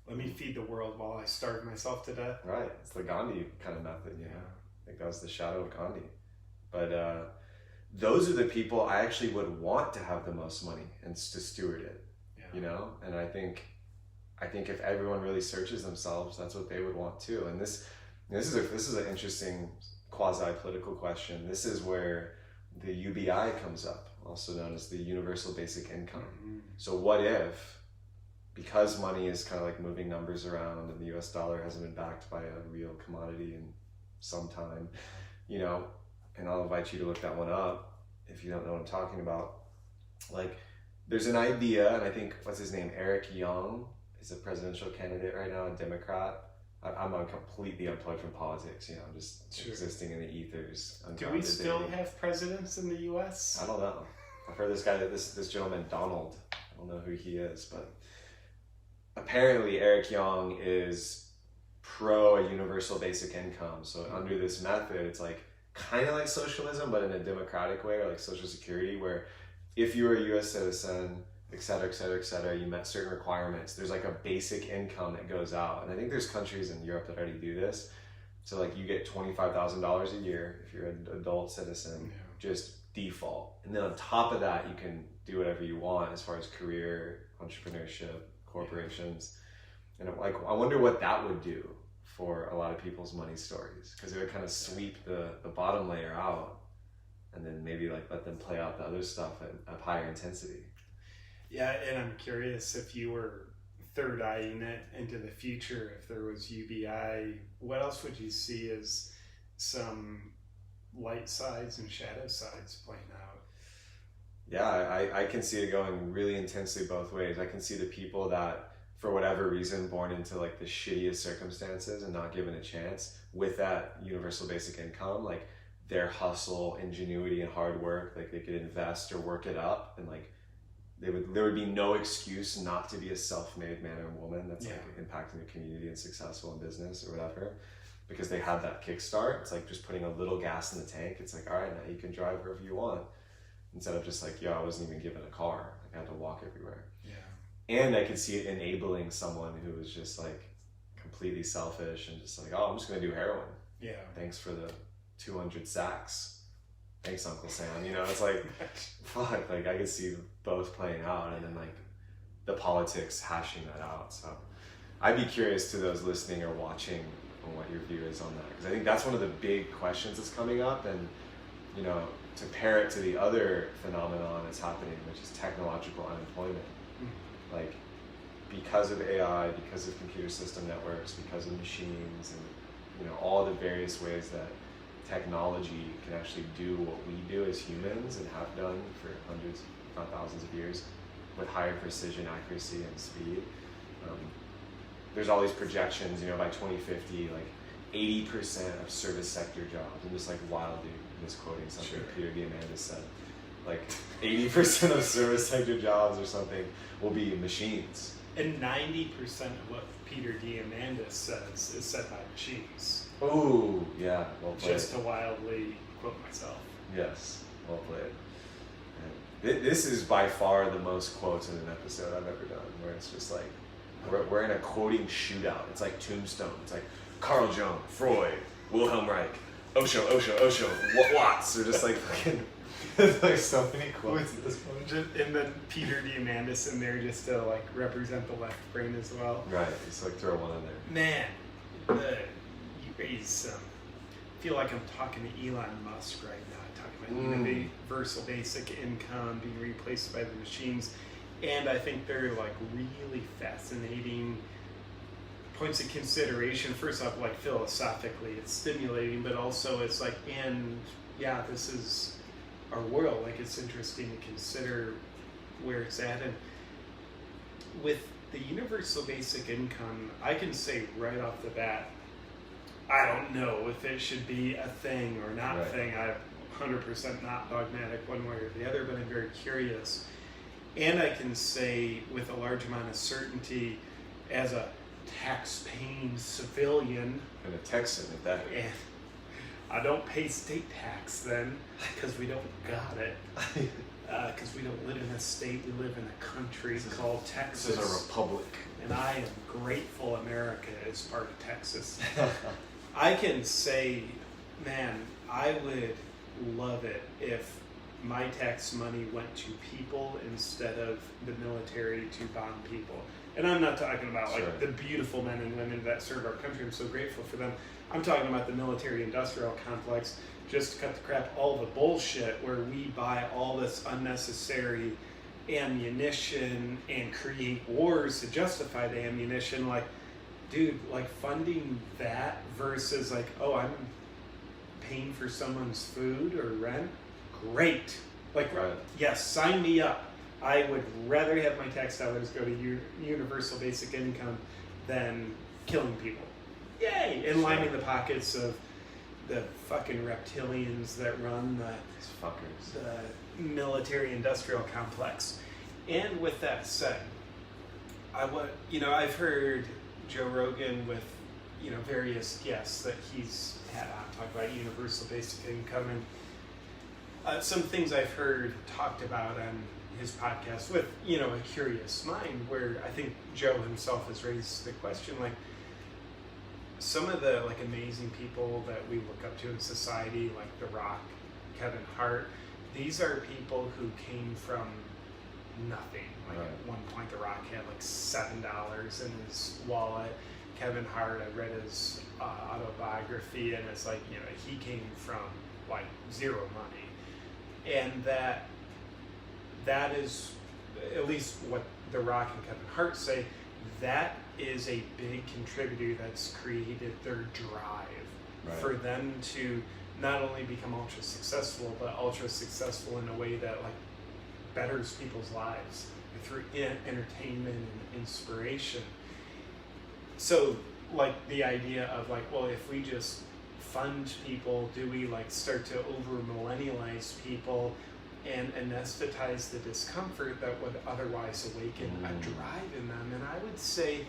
Speaker 2: let me feed the world while I starve myself to death.
Speaker 1: Right, it's the Gandhi kind of method, I think that was the shadow of Gandhi. But those are the people I actually would want to have the most money and to steward it, and I think if everyone really searches themselves, that's what they would want too. And this is an interesting quasi-political question. This is where the UBI comes up, also known as the Universal Basic Income. Mm-hmm. So what if, because money is kind of like moving numbers around and the US dollar hasn't been backed by a real commodity in some time, and I'll invite you to look that one up if you don't know what I'm talking about. Like, there's an idea, and I think, what's his name, Eric Young is a presidential candidate right now, a Democrat. I'm completely unplugged from politics, I'm just existing in the ethers.
Speaker 2: Do we still have presidents in the US?
Speaker 1: I don't know. I've heard this gentleman, Donald. I don't know who he is, but apparently Eric Young is pro a universal basic income. So under this method, it's like kind of like socialism, but in a democratic way, or like Social Security, where if you were a U.S. citizen, et cetera, et cetera, et cetera, you met certain requirements, there's like a basic income that goes out. And I think there's countries in Europe that already do this. So like you get $25,000 a year if you're an adult citizen, just default. And then on top of that, you can do whatever you want as far as career, entrepreneurship, corporations. And like, I wonder what that would do for a lot of people's money stories, because it would kind of sweep the bottom layer out and then maybe like let them play out the other stuff at higher intensity.
Speaker 2: Yeah, and I'm curious if you were third eyeing it into the future, if there was UBI, what else would you see as some light sides and shadow sides playing out?
Speaker 1: Yeah, I can see it going really intensely both ways. I can see the people that, for whatever reason, born into like the shittiest circumstances and not given a chance with that universal basic income, like their hustle, ingenuity, and hard work, like they could invest or work it up, and like there would be no excuse not to be a self-made man or woman that's like impacting the community and successful in business or whatever, because they had that kickstart. It's like just putting a little gas in the tank. It's like, all right, now you can drive wherever you want, instead of just like, yo, I wasn't even given a car. Like I had to walk everywhere. Yeah. And I could see it enabling someone who was just like completely selfish and just like, oh, I'm just gonna do heroin. Yeah. Thanks for the 200 sacks. Thanks, Uncle Sam. You know, it's like, fuck, like I could see both playing out, and then like the politics hashing that out. So I'd be curious to those listening or watching on what your view is on that, because I think that's one of the big questions that's coming up. And you know, to pair it to the other phenomenon that's happening, which is technological unemployment. Like because of AI, because of computer system networks, because of machines, and you know, all the various ways that technology can actually do what we do as humans and have done for hundreds, if not thousands of years, with higher precision, accuracy, and speed. There's all these projections, you know, by 2050, like 80% of service sector jobs, I'm just like wildly misquoting something Peter Diamandis said, like 80% of service sector jobs or something will be machines.
Speaker 2: And 90% of what Peter Diamandis says is said by machines.
Speaker 1: Oh, yeah, well played.
Speaker 2: Just to wildly quote myself.
Speaker 1: Yes, well played. And this is by far the most quotes in an episode I've ever done, where it's just like, we're in a quoting shootout. It's like Tombstone. It's like Carl Jung, Freud, Wilhelm Reich, Osho, Watts. They're just like fucking, there's like so many quotes at this point.
Speaker 2: And then Peter Diamandis in there just to like represent the left brain as well.
Speaker 1: Right, just like throw one in there.
Speaker 2: Man, you raise I feel like I'm talking to Elon Musk right now, talking about universal basic income being replaced by the machines, and I think they're like really fascinating points of consideration. First off, like philosophically, it's stimulating, but also it's like, and yeah, this is our world. Like it's interesting to consider where it's at, and with the universal basic income, I can say right off the bat, I don't know if it should be a thing or not a thing. I'm 100% not dogmatic one way or the other, but I'm very curious. And I can say with a large amount of certainty, as a tax-paying civilian,
Speaker 1: and a Texan at that.
Speaker 2: And I don't pay state tax then, because we don't got it. Because we don't live in a state, we live in a country called Texas.
Speaker 1: This is a republic.
Speaker 2: And I am grateful America is part of Texas. I can say, man, I would love it if my tax money went to people instead of the military to bond people. And I'm not talking about like the beautiful men and women that serve our country. I'm so grateful for them. I'm talking about the military-industrial complex, just to cut the crap, all the bullshit where we buy all this unnecessary ammunition and create wars to justify the ammunition. Like, dude, like funding that versus like, oh, I'm paying for someone's food or rent. Great. Like, yes, sign me up. I would rather have my tax dollars go to universal basic income than killing people. Yay! And lining the pockets of the fucking reptilians that run the military-industrial complex. And with that said, I've heard Joe Rogan with, various guests that he's had on talk about universal basic income, and some things I've heard talked about on his podcast with, a curious mind, where I think Joe himself has raised the question, like, some of the amazing people that we look up to in society, like The Rock, Kevin Hart, these are people who came from nothing. Like,
Speaker 1: right.
Speaker 2: At one point, The Rock had $7 in his wallet. Kevin Hart, I read his autobiography, and it's he came from zero money, and that is, at least what The Rock and Kevin Hart say, that is a big contributor that's created their drive for them to not only become ultra successful, but ultra successful in a way that betters people's lives through entertainment and inspiration. So the idea of well, if we just fund people, do we start to over millennialize people and anesthetize the discomfort that would otherwise awaken a drive in them? And I would say,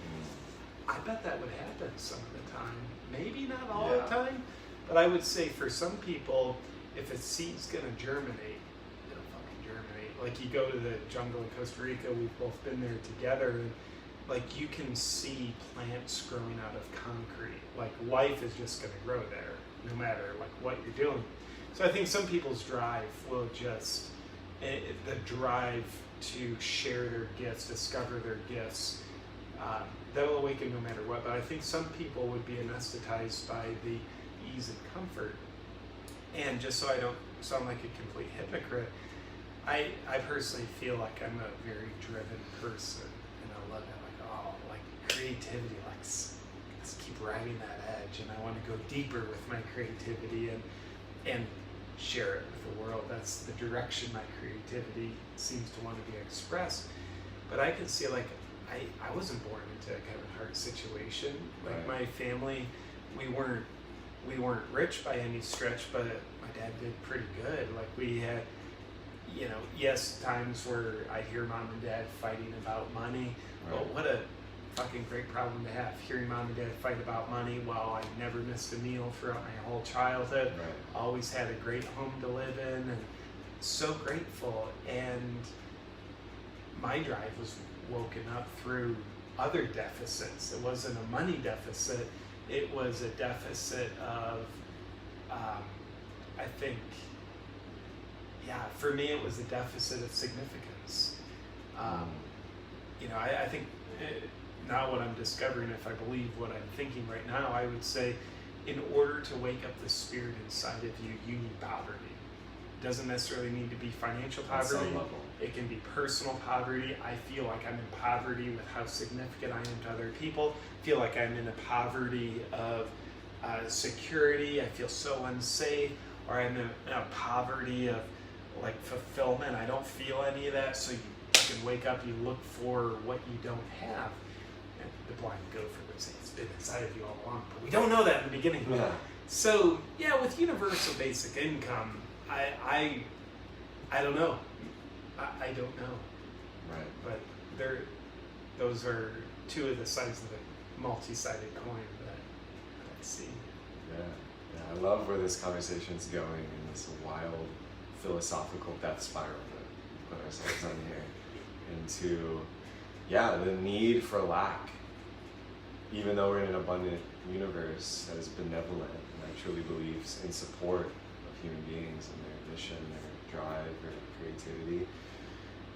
Speaker 2: I bet that would happen some of the time. Maybe not all the time, but I would say for some people, if a seed's gonna germinate, it'll fucking germinate. You go to the jungle in Costa Rica, we've both been there together, and you can see plants growing out of concrete. Life is just gonna grow there, no matter what you're doing. So I think some people's drive will just, the drive to share their gifts, discover their gifts, that will awaken no matter what. But I think some people would be anesthetized by the ease and comfort. And just so I don't sound like a complete hypocrite, I personally feel like I'm a very driven person, and I love that, creativity, let's keep riding that edge, and I want to go deeper with my creativity and share it with the world. That's the direction my creativity seems to want to be expressed. But I can see I wasn't born into a Kevin Hart situation. My family, we weren't rich by any stretch, but my dad did pretty good. We had, yes, times where I'd hear mom and dad fighting about money. But what a fucking great problem to have, hearing mom and dad fight about money while I never missed a meal throughout my whole childhood. Always had a great home to live in, and so grateful. And my drive was woken up through other deficits. It wasn't a money deficit, it was a deficit of I think, for me it was a deficit of significance. I think now what I'm discovering, if I believe what I'm thinking right now, I would say, in order to wake up the spirit inside of you, you need poverty. It doesn't necessarily need to be financial poverty. It can be personal poverty. I feel like I'm in poverty with how significant I am to other people. I feel like I'm in a poverty of security. I feel so unsafe. Or I'm in a poverty of fulfillment. I don't feel any of that. So you fucking wake up, you look for what you don't have. And the blind gopher would say it's been inside of you all along, but we don't know that in the beginning. So with universal basic income, I don't know. I don't know. But those are two of the sides of the multi-sided coin that I see.
Speaker 1: Yeah, I love where this conversation's going in this wild philosophical death spiral that we put ourselves on here into, the need for lack. Even though we're in an abundant universe that is benevolent and I truly believes in support of human beings and their ambition, their drive, their creativity,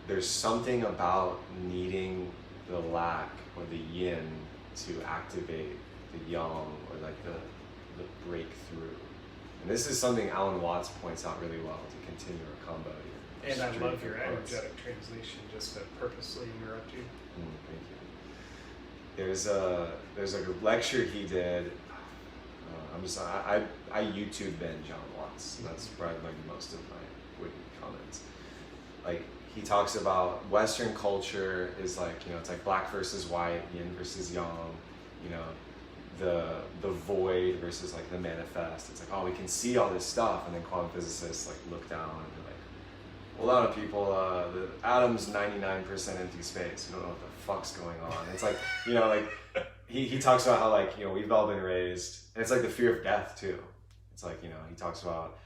Speaker 1: there's something about needing the lack or the yin to activate the yang, or the breakthrough. And this is something Alan Watts points out really well to continue our combo here.
Speaker 2: And I love your energetic translation, just to purposely interrupt you.
Speaker 1: Thank you. There's a lecture he did. I YouTube binge Alan Watts. That's where I learned most of my witty comments. He talks about Western culture is it's black versus white, yin versus yang, the void versus the manifest. It's we can see all this stuff, and then quantum physicists look down and they're a lot of people, the atom's 99% empty space. We don't know what the fuck's going on. It's like, you know, like he talks about how, like, you know, we've all been raised, and it's like the fear of death too. It's like, you know, he talks about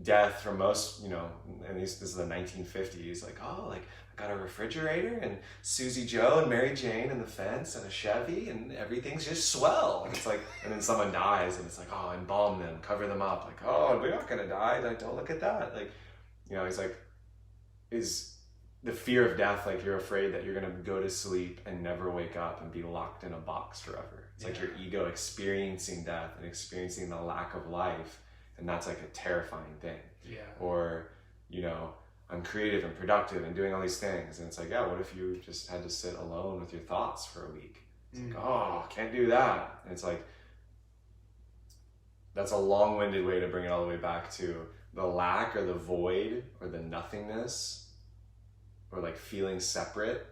Speaker 1: death from most, you know, and this is the 1950s, like, oh, like, I got a refrigerator and Susie Joe and Mary Jane and the fence and a Chevy and everything's just swell. And it's like, and then someone dies and it's like, oh, embalm them, cover them up. Like, oh, we're not gonna die. Like, don't look at that. Like, you know, he's like, is the fear of death, like, you're afraid that you're gonna go to sleep and never wake up and be locked in a box forever. It's like your ego experiencing death and experiencing the lack of life. And that's like a terrifying thing.
Speaker 2: Yeah.
Speaker 1: Or, you know, I'm creative and productive and doing all these things. And it's like, yeah, what if you just had to sit alone with your thoughts for a week? It's like, oh, can't do that. And it's like, that's a long-winded way to bring it all the way back to the lack or the void or the nothingness or like feeling separate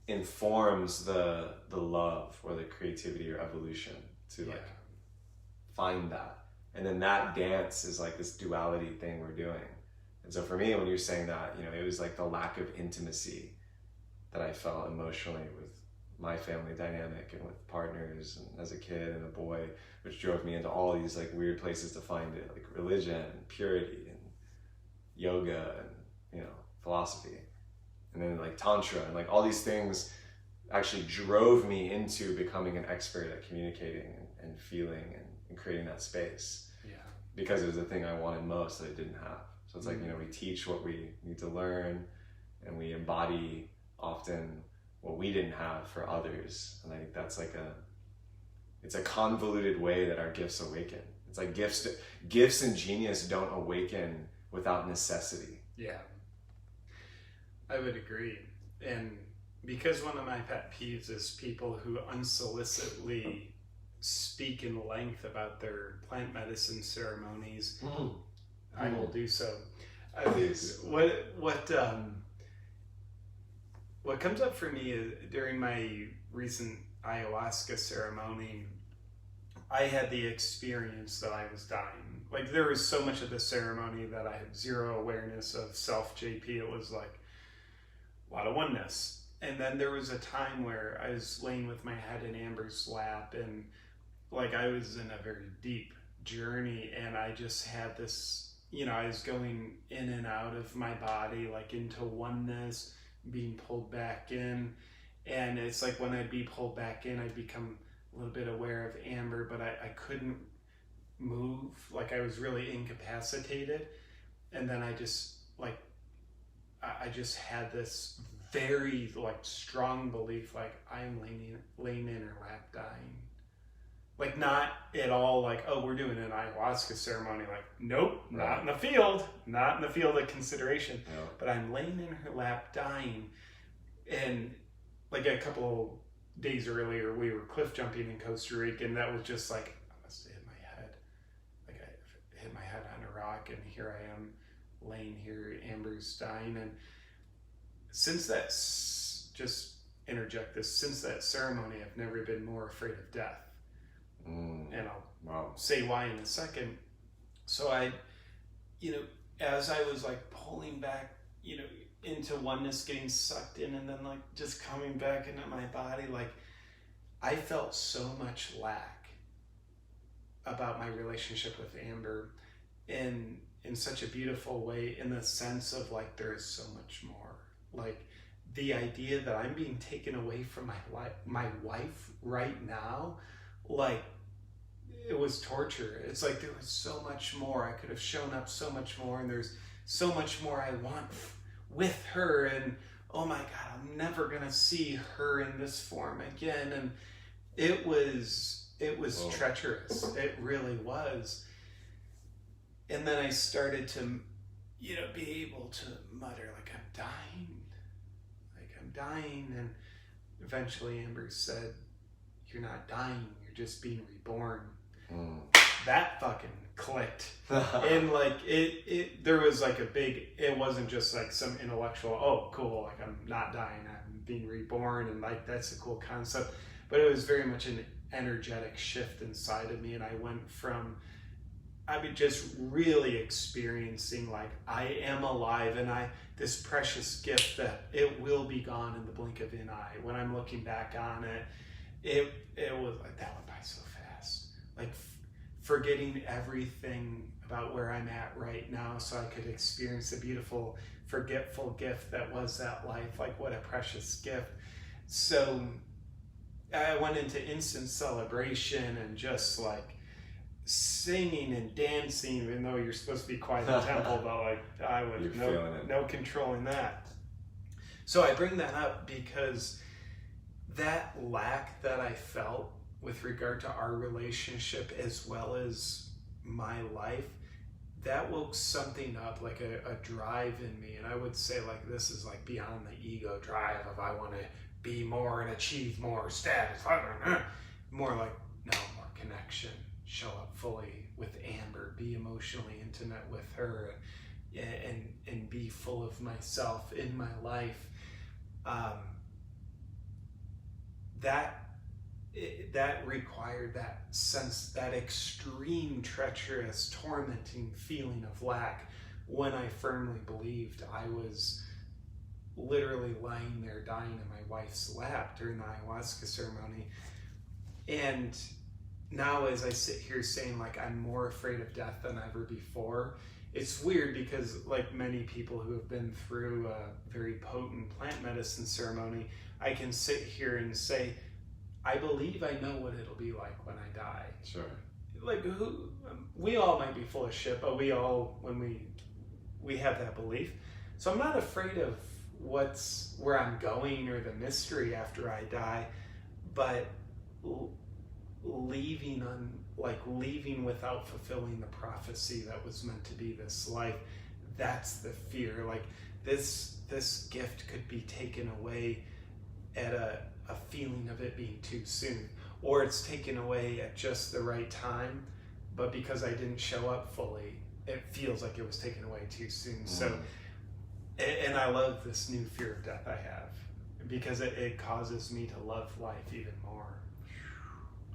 Speaker 1: informs the love or the creativity or evolution to like find that. And then that dance is like this duality thing we're doing. And so for me, when you're saying that, you know, it was like the lack of intimacy that I felt emotionally with my family dynamic and with partners and as a kid and a boy, which drove me into all these like weird places to find it, like religion and purity and yoga and, you know, philosophy. And then like tantra and like all these things actually drove me into becoming an expert at communicating and feeling and creating that space. Yeah. Because it was the thing I wanted most that I didn't have. So it's like, you know, we teach what we need to learn and we embody often what we didn't have for others. And I think that's like it's a convoluted way that our gifts awaken. It's like gifts and genius don't awaken without necessity.
Speaker 2: Yeah. I would agree. And because one of my pet peeves is people who unsolicitedly speak in length about their plant medicine ceremonies, I will do so. What comes up for me is during my recent ayahuasca ceremony, I had the experience that I was dying. Like, there was so much of the ceremony that I had zero awareness of self JP. It was like a lot of oneness. And then there was a time where I was laying with my head in Amber's lap, and like I was in a very deep journey, and I just had this, you know, I was going in and out of my body, like into oneness, being pulled back in. And it's like when I'd be pulled back in, I'd become a little bit aware of Amber, but I couldn't move. Like, I was really incapacitated. And then I just had this very like strong belief, like I'm laying in her lap dying. Like, not at all like, oh, we're doing an ayahuasca ceremony. Like, nope, not in the field of consideration. No. But I'm laying in her lap dying. And like a couple days earlier, we were cliff jumping in Costa Rica, and that was just like, I must have hit my head. Like, I hit my head on a rock, and here I am laying here, Amber's dying. And since that, just interject this, since that ceremony, I've never been more afraid of death. And I'll say why in a second. So I, you know, as I was like pulling back, you know, into oneness, getting sucked in, and then like just coming back into my body, like I felt so much lack about my relationship with Amber in such a beautiful way, in the sense of like there is so much more. Like the idea that I'm being taken away from my wife right now, like it was torture. It's like there was so much more. I could have shown up so much more, and there's so much more I want with her, and oh my God, I'm never gonna see her in this form again. And it was Whoa. Treacherous. It really was. And then I started to, you know, be able to mutter like, I'm dying. And eventually Amber said, you're not dying, you're just being reborn. That fucking clicked. And like it there was like a big, it wasn't just like some intellectual, oh cool, like I'm not dying, I'm being reborn, and like that's a cool concept. But it was very much an energetic shift inside of me, and I went from I've been just really experiencing like I am alive, and this precious gift that it will be gone in the blink of an eye. When I'm looking back on it, it was like that went by so fast. Like forgetting everything about where I'm at right now so I could experience the beautiful, forgetful gift that was that life. Like what a precious gift. So I went into instant celebration and just like singing and dancing, even though you're supposed to be quiet in the temple, but like I was no controlling that. So I bring that up because that lack that I felt with regard to our relationship as well as my life, that woke something up, like a drive in me. And I would say like this is like beyond the ego drive of I want to be more and achieve more status. More like, no, more connection. Show up fully with Amber, be emotionally intimate with her, and be full of myself in my life. That required that sense, that extreme, treacherous, tormenting feeling of lack, when I firmly believed I was literally lying there dying in my wife's lap during the Ayahuasca ceremony. And now as I sit here saying like I'm more afraid of death than ever before, it's weird because like many people who have been through a very potent plant medicine ceremony, I can sit here and say, I believe I know what it'll be like when I die.
Speaker 1: Sure.
Speaker 2: Like we all might be full of shit, but we all, when we have that belief. So I'm not afraid of where I'm going or the mystery after I die, but leaving without fulfilling the prophecy that was meant to be this life, that's the fear. Like this gift could be taken away at a feeling of it being too soon, or it's taken away at just the right time, but because I didn't show up fully, it feels like it was taken away too soon. So, and I love this new fear of death I have, because it causes me to love life even more.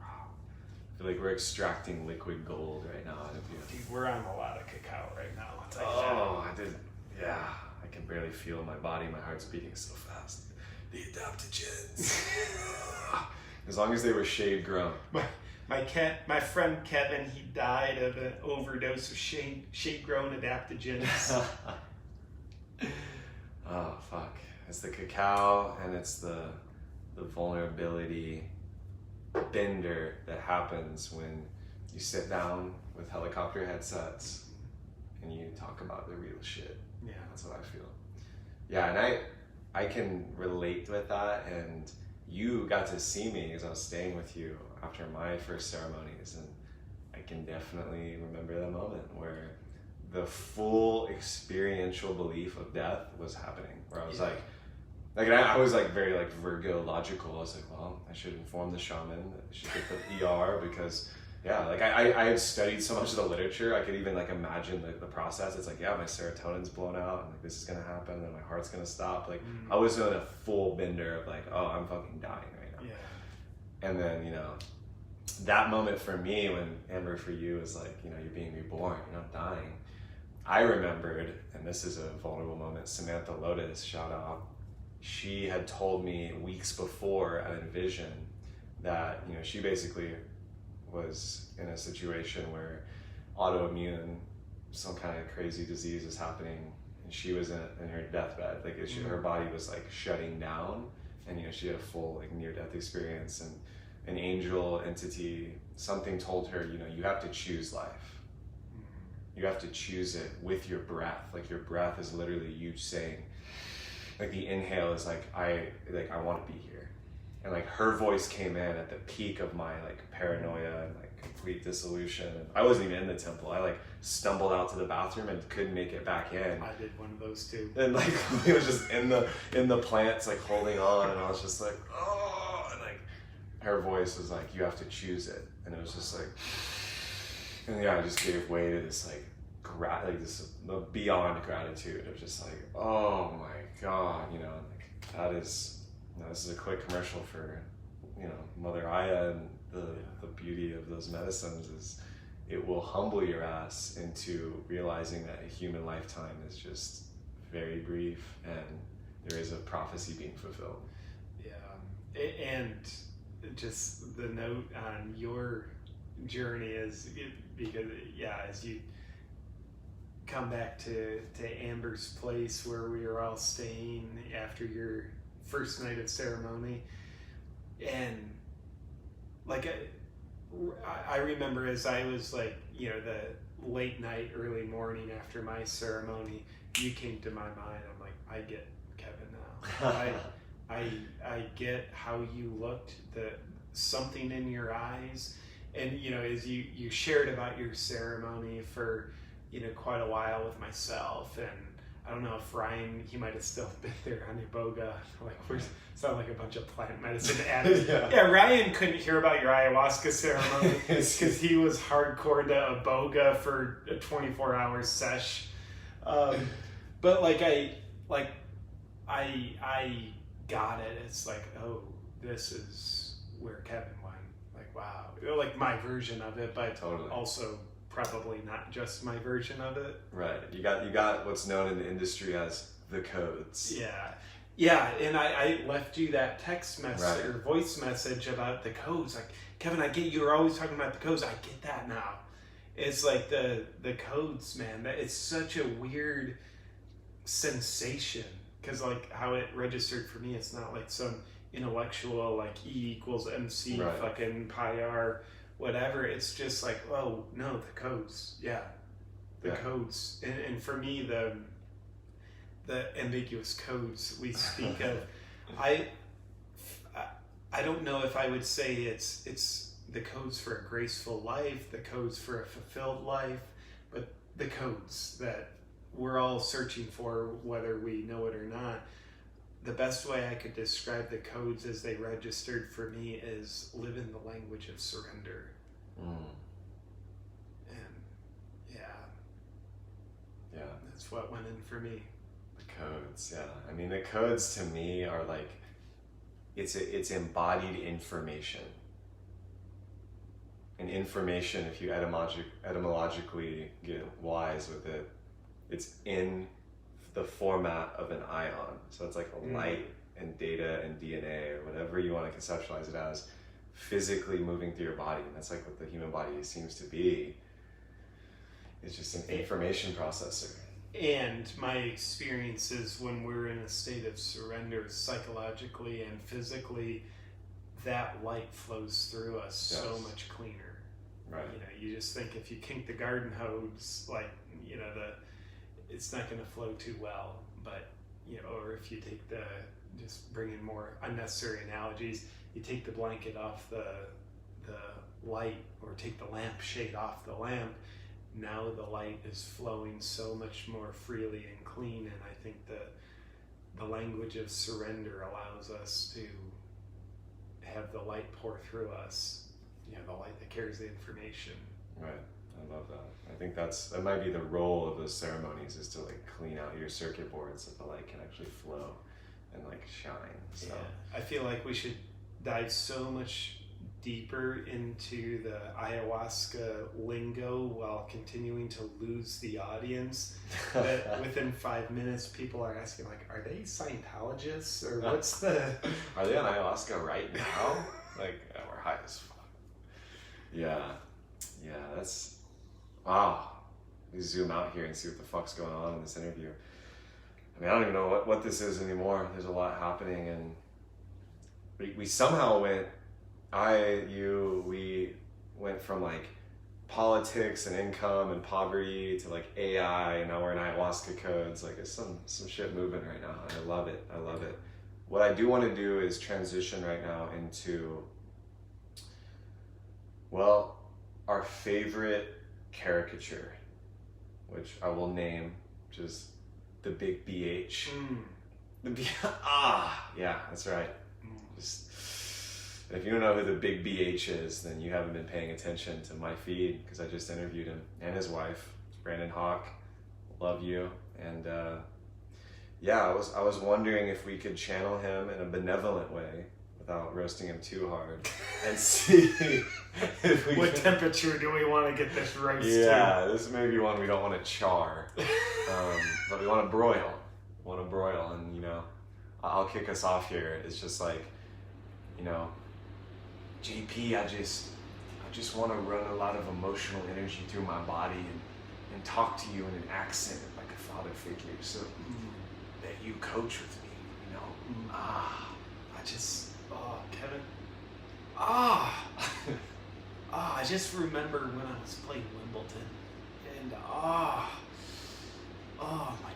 Speaker 1: I feel like we're extracting liquid gold right now out of you.
Speaker 2: Dude, we're on a lot of cacao right now.
Speaker 1: I did. Yeah, I can barely feel my body. My heart's beating so fast. The adaptogens. As long as they were shade grown.
Speaker 2: My friend Kevin, he died of an overdose of shade grown adaptogens.
Speaker 1: Oh fuck! It's the cacao and it's the vulnerability bender that happens when you sit down with helicopter headsets and you talk about the real shit.
Speaker 2: Yeah,
Speaker 1: that's what I feel. Yeah, and I can relate with that, and you got to see me as I was staying with you after my first ceremonies, and I can definitely remember the moment where the full experiential belief of death was happening, where I was I was like very like Virgo logical. I was like, well, I should inform the shaman that I should get the ER because like I had studied so much of the literature, I could even like imagine the process. It's like, yeah, my serotonin's blown out and like this is gonna happen and my heart's gonna stop. Like I was in a full bender of like, oh, I'm fucking dying right now.
Speaker 2: Yeah.
Speaker 1: And then, that moment for me when Amber, for you, is like, you're being reborn, you're not dying. I remembered, and this is a vulnerable moment, Samantha Lotus, shout out. She had told me weeks before at Envision that, she basically was in a situation where autoimmune, some kind of crazy disease is happening, and she was in her deathbed. Like her body was like shutting down, and she had a full like near-death experience, and an angel entity, something told her, you have to choose life. You have to choose it with your breath. Like your breath is literally you saying, like the inhale is like I want to be here. And like her voice came in at the peak of my like paranoia and like complete dissolution. And I wasn't even in the temple. I like stumbled out to the bathroom and couldn't make it back in.
Speaker 2: I did one of those too.
Speaker 1: And like it was just in the plants like holding on, and I was just like, oh, and like her voice was like, you have to choose it. And it was just like, and I just gave way to this like this beyond gratitude of just like, oh my God, like that is, this is a quick commercial for, Mother Aya, and the beauty of those medicines is it will humble your ass into realizing that a human lifetime is just very brief and there is a prophecy being fulfilled.
Speaker 2: Yeah. And just the note on your journey is because, as you come back to Amber's place where we were all staying after your first night of ceremony, and like I remember as I was like, the late night, early morning after my ceremony, you came to my mind. I'm like, I get Kevin now. I get how you looked, something in your eyes, and as you shared about your ceremony for quite a while with myself, and I don't know if Ryan, he might have still been there on Iboga. Like, we sound like a bunch of plant medicine addicts. Yeah, Ryan couldn't hear about your ayahuasca ceremony because he was hardcore to Iboga for a 24-hour sesh. But I got it. It's like, oh, this is where Kevin went. Like, wow, like my version of it, but
Speaker 1: totally.
Speaker 2: Also probably not just my version of it.
Speaker 1: Right. You got what's known in the industry as the codes.
Speaker 2: Yeah. And I left you that text message or voice message about the codes. Like, Kevin, I get you were always talking about the codes. I get that now. It's like the codes, man. That it's such a weird sensation because like how it registered for me, it's not like some intellectual like E equals MC fucking pi r whatever. It's just like, oh no, the codes. The codes. And for me, the ambiguous codes we speak of, I don't know if I would say it's the codes for a graceful life, the codes for a fulfilled life, but the codes that we're all searching for, whether we know it or not. The best way I could describe the codes as they registered for me is live in the language of surrender. And that's what went in for me.
Speaker 1: The codes, I mean, the codes to me are like, it's embodied information. And information, if you etymologically get wise with it, it's in the format of an ion. So it's like a light and data and DNA or whatever you want to conceptualize it as, physically moving through your body. And that's like what the human body seems to be. It's just an information processor.
Speaker 2: And my experiences when we're in a state of surrender, psychologically and physically, that light flows through us so much cleaner.
Speaker 1: Right.
Speaker 2: You just think if you kink the garden hose, like, it's not going to flow too well. But, or if you take just bring in more unnecessary analogies, you take the blanket off the light, or take the lamp shade off the lamp, now the light is flowing so much more freely and clean. And I think the language of surrender allows us to have the light pour through us, the light that carries the information.
Speaker 1: Right. I love that. I think that might be the role of those ceremonies, is to like clean out your circuit board so the light can actually flow and like shine. So
Speaker 2: I feel like we should dive so much deeper into the ayahuasca lingo while continuing to lose the audience, that within 5 minutes people are asking like, are they Scientologists, or what's the
Speaker 1: are they on ayahuasca right now? Like, we're high as fuck. That's wow. We zoom out here and see what the fuck's going on in this interview. I mean, I don't even know what this is anymore. There's a lot happening, and we somehow went, we went from like politics and income and poverty to like AI, and now we're in ayahuasca codes. Like, it's some shit moving right now. I love it. What I do want to do is transition right now into, well, our favorite caricature, which I will name just the Big BH. Yeah, that's right. Just, if you don't know who the Big BH is, then you haven't been paying attention to my feed, because I just interviewed him and his wife, Brandon Hawk. Love you. And I was wondering if we could channel him in a benevolent way without roasting him too hard, and see if we
Speaker 2: what temperature do we want to get this roast
Speaker 1: Yeah, this may be one we don't want to char, but we want to broil. And I'll kick us off here. It's just like, JP, I just want to run a lot of emotional energy through my body and talk to you in an accent like a father figure, so that you coach with me.
Speaker 2: Kevin. I just remember when I was playing Wimbledon, and my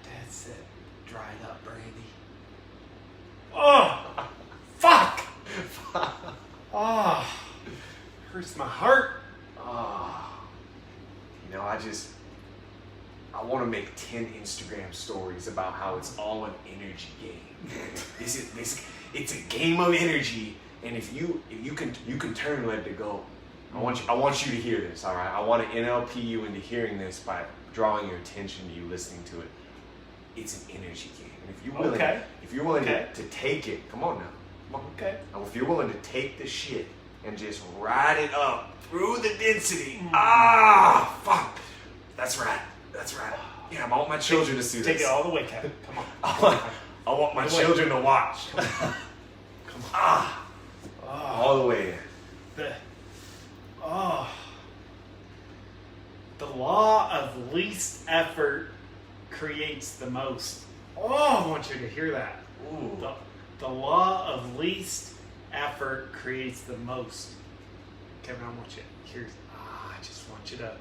Speaker 2: dad said, dried up brandy. Fuck! Hurts my heart.
Speaker 1: I want to make 10 Instagram stories about how it's all an energy game. It's a game of energy, and if you can turn and let it go. I want you to hear this, all right? I want to NLP you into hearing this by drawing your attention to you listening to it. It's an energy game, and if you're willing to take it, come on now.
Speaker 2: Okay.
Speaker 1: And if you're willing to take the shit and just ride it up through the density, fuck. That's right. Yeah, I want my children to see this.
Speaker 2: Take it all the way, Kevin. Come on.
Speaker 1: I want my children to watch.
Speaker 2: Come on.
Speaker 1: All the way in.
Speaker 2: The law of least effort creates the most. I want you to hear that.
Speaker 1: Ooh.
Speaker 2: The law of least effort creates the most. Kevin, I want you to hear. I just want you to.